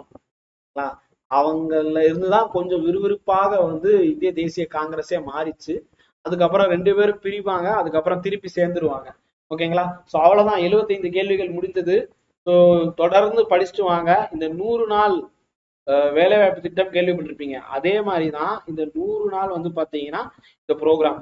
அவங்கள இருந்துதான் கொஞ்சம் விறுவிறுப்பாக வந்து இந்திய தேசிய காங்கிரஸே மாறிச்சு. அதுக்கப்புறம் 2 பேரும் பிரிவாங்க, அதுக்கப்புறம் திருப்பி சேர்ந்துருவாங்க. ஓகேங்களா? சோ அவ்வளவுதான், 75 கேள்விகள் முடிந்தது. ஸோ தொடர்ந்து படிச்சுட்டு வாங்க. இந்த 100 நாள் வேலைவாய்ப்பு திட்டம் கேள்விப்பட்டிருப்பீங்க, அதே மாதிரிதான் இந்த 100 நாள் வந்து பாத்தீங்கன்னா இந்த ப்ரோக்ராம்.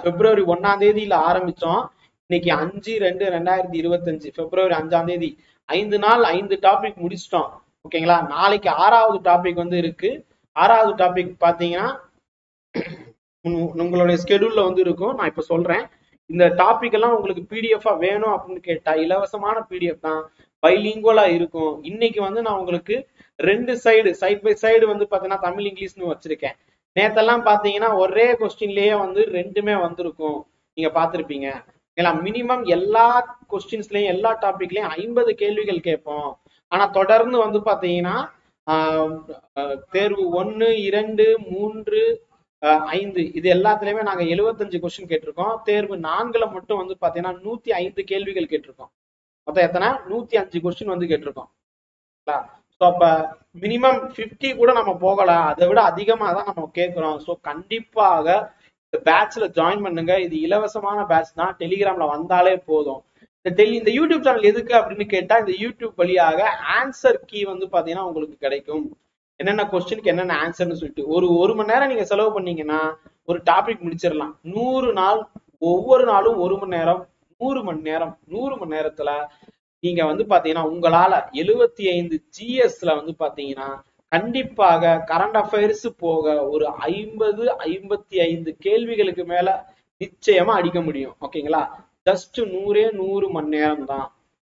பிப்ரவரி 1ஆம் தேதியில ஆரம்பிச்சோம், இன்னைக்கு 5/2/2025 பிப்ரவரி 5ஆம் தேதி. 5 நாள் 5 டாபிக் முடிச்சிட்டோம். ஓகேங்களா? நாளைக்கு 6வது டாபிக் வந்து இருக்கு. 6வது டாபிக் பாத்தீங்கன்னா உங்களுடைய ஸ்கெடியூல்ல வந்து இருக்கும், நான் இப்ப சொல்றேன். இந்த டாபிக் எல்லாம் உங்களுக்கு பிடிஎஃப் வேணும் அப்படின்னு கேட்டா இலவசமான பிடிஎஃப் தான், பைலிங்குவலா இருக்கும். இன்னைக்கு வந்து நான் உங்களுக்கு 2 சைட் பை சைடு வந்து பாத்தீங்கன்னா தமிழ் இங்கிலீஷ்னு வச்சிருக்கேன். நேத்தெல்லாம் பாத்தீங்கன்னா ஒரே கொஸ்டின்லயே வந்து 2மே வந்திருக்கும், நீங்க பாத்திருப்பீங்க. மினிமம் எல்லா கொஸ்டின்ஸ்லயும் எல்லா டாபிக்லயும் 50 கேள்விகள் கேட்போம். ஆனா தொடர்ந்து வந்து பாத்தீங்கன்னா தேர்வு 1, 2, 3, 5 இது எல்லாத்துலயுமே நாங்க 75 கொஸ்டின் கேட்டிருக்கோம். தேர்வு 4ல மட்டும் வந்து பாத்தீங்கன்னா 105 கேள்விகள் கேட்டிருக்கோம். மொத்தம் எத்தனை? 105 கொஸ்டின் வந்து கேட்டிருக்கோம். அப்ப மினிமம் 50 கூட நம்ம போகலாம், அதை விட அதிகமா தான் நம்ம கேட்கிறோம். ஸோ கண்டிப்பாக இந்த பேட்ச்ல ஜாயின் பண்ணுங்க. இது இலவசமான பேட்ச் தான், டெலிகிராம்ல வந்தாலே போதும். இந்த யூடியூப் சேனல் எதுக்கு அப்படின்னு கேட்டா இந்த யூடியூப் வழியாக ஆன்சர் கீ வந்து பாத்தீங்கன்னா உங்களுக்கு கிடைக்கும். என்னென்ன கொஸ்டினுக்கு என்னென்ன ஆன்சர்னு சொல்லிட்டு ஒரு மணி நேரம் நீங்க செலவு பண்ணீங்கன்னா ஒரு டாபிக் முடிச்சிடலாம். 100 நாள், ஒவ்வொரு நாளும் 1 மணி நேரம், 100 மணி நேரம், 100 மணி நேரத்துல நீங்க வந்து பாத்தீங்கன்னா உங்களால 75 GSல வந்து பாத்தீங்கன்னா கண்டிப்பாக கரண்ட் அஃபேர்ஸ் போக ஒரு 50 55 கேள்விகளுக்கு மேல நிச்சயமா அடிக்க முடியும். ஓகேங்களா? ஜஸ்ட் 100 மணி நேரம் தான்.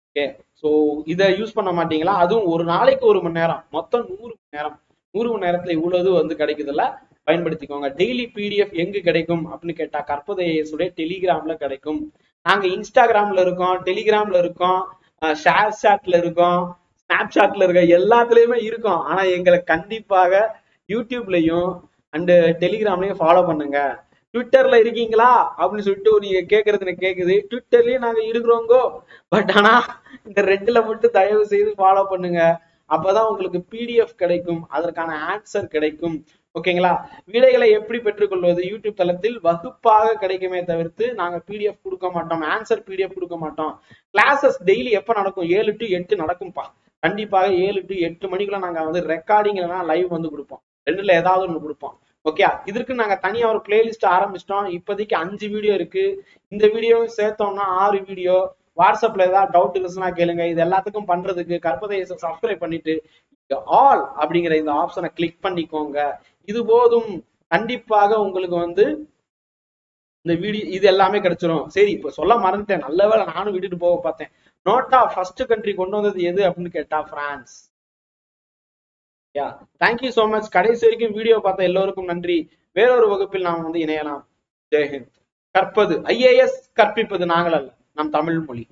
ஓகே, சோ இத யூஸ் பண்ண மாட்டீங்களா? அதுவும் ஒரு நாளைக்கு 1 மணி நேரம், மொத்தம் 100 மணி நேரம். 100 மணி நேரத்துல இவ்வளவு வந்து கிடைக்குதுல்ல, பயன்படுத்திக்கோங்க. டெய்லி PDF எங்க கிடைக்கும் அப்படின்னு கேட்டா கற்பது IAS உடைய டெலிகிராம்ல கிடைக்கும். நாங்க இன்ஸ்டாகிராம்ல இருக்கோம், டெலிகிராம்ல இருக்கோம், ஷேர் சாட்ல இருக்கோம், ஸ்னாப்சாட்ல இருக்க, எல்லாத்துலயுமே இருக்கும். ஆனா எங்களை கண்டிப்பாக யூடியூப்லயும் அண்ட் டெலிகிராம்லயும் ஃபாலோ பண்ணுங்க. ட்விட்டர்ல இருக்கீங்களா அப்படின்னு சொல்லிட்டு நீங்க கேக்குறது எனக்கு கேக்குது. ட்விட்டர்லயும் நாங்க இருக்கிறோங்கோ. பட் ஆனா இந்த ரெண்டுல மட்டும் தயவு செய்து ஃபாலோ பண்ணுங்க. அப்பதான் உங்களுக்கு PDF கிடைக்கும், அதற்கான ஆன்சர் கிடைக்கும். ஓகேங்களா? விடைகளை எப்படி பெற்றுக்கொள்வது? யூடியூப் தளத்தில் வகுப்பாக கிடைக்குமே தவிர்த்து நாங்க PDF கொடுக்க மாட்டோம், ஆன்சர் PDF கொடுக்க மாட்டோம். கிளாஸஸ் டெய்லி எப்ப நடக்கும்? 7 to 8 நடக்கும்பா. கண்டிப்பாக 7 to 8 மணிக்குள்ள நாங்க வந்து ரெக்கார்டிங் இல்லைன்னா லைவ் வந்து கொடுப்போம். ரெண்டுல ஏதாவது ஒண்ணு கொடுப்போம். ஓகே, இதற்கு நாங்க தனியா ஒரு பிளேலிஸ்ட் ஆரம்பிச்சிட்டோம். இப்போதைக்கு 5 வீடியோ இருக்கு. இந்த வீடியோவும் சேர்த்தோம்னா 6 வீடியோ. வாட்ஸ்அப்ல ஏதாவது டவுட் இருந்துச்சுன்னா கேளுங்க. இது எல்லாத்துக்கும் பண்றதுக்கு கற்பது IAS சப்ஸ்கிரைப் பண்ணிட்டு ஆல் அப்படிங்கிற இந்த ஆப்ஷனை கிளிக் பண்ணிக்கோங்க. இது போதும். கண்டிப்பாக உங்களுக்கு வந்து இந்த வீடியோ இது எல்லாமே கிடைச்சிரும். சரி, இப்ப சொல்ல மறந்துட்டேன், நல்ல வேளை நானும் விட்டுட்டு போக பார்த்தேன். நோட்டா ஃபர்ஸ்ட் கண்ட்ரி கொண்டு வந்தது எது அப்படின்னு கேட்டா பிரான்ஸ். யா, தேங்க்யூ சோ மச். கடைசி வரைக்கும் வீடியோ பார்த்த எல்லோருக்கும் நன்றி. வேறொரு வகுப்பில் நாம் வந்து இணையலாம். ஜெய்ஹிந்த். கற்பது IAS, கற்பிப்பது நாங்கள் அல்ல, நம் தமிழ் மொழி.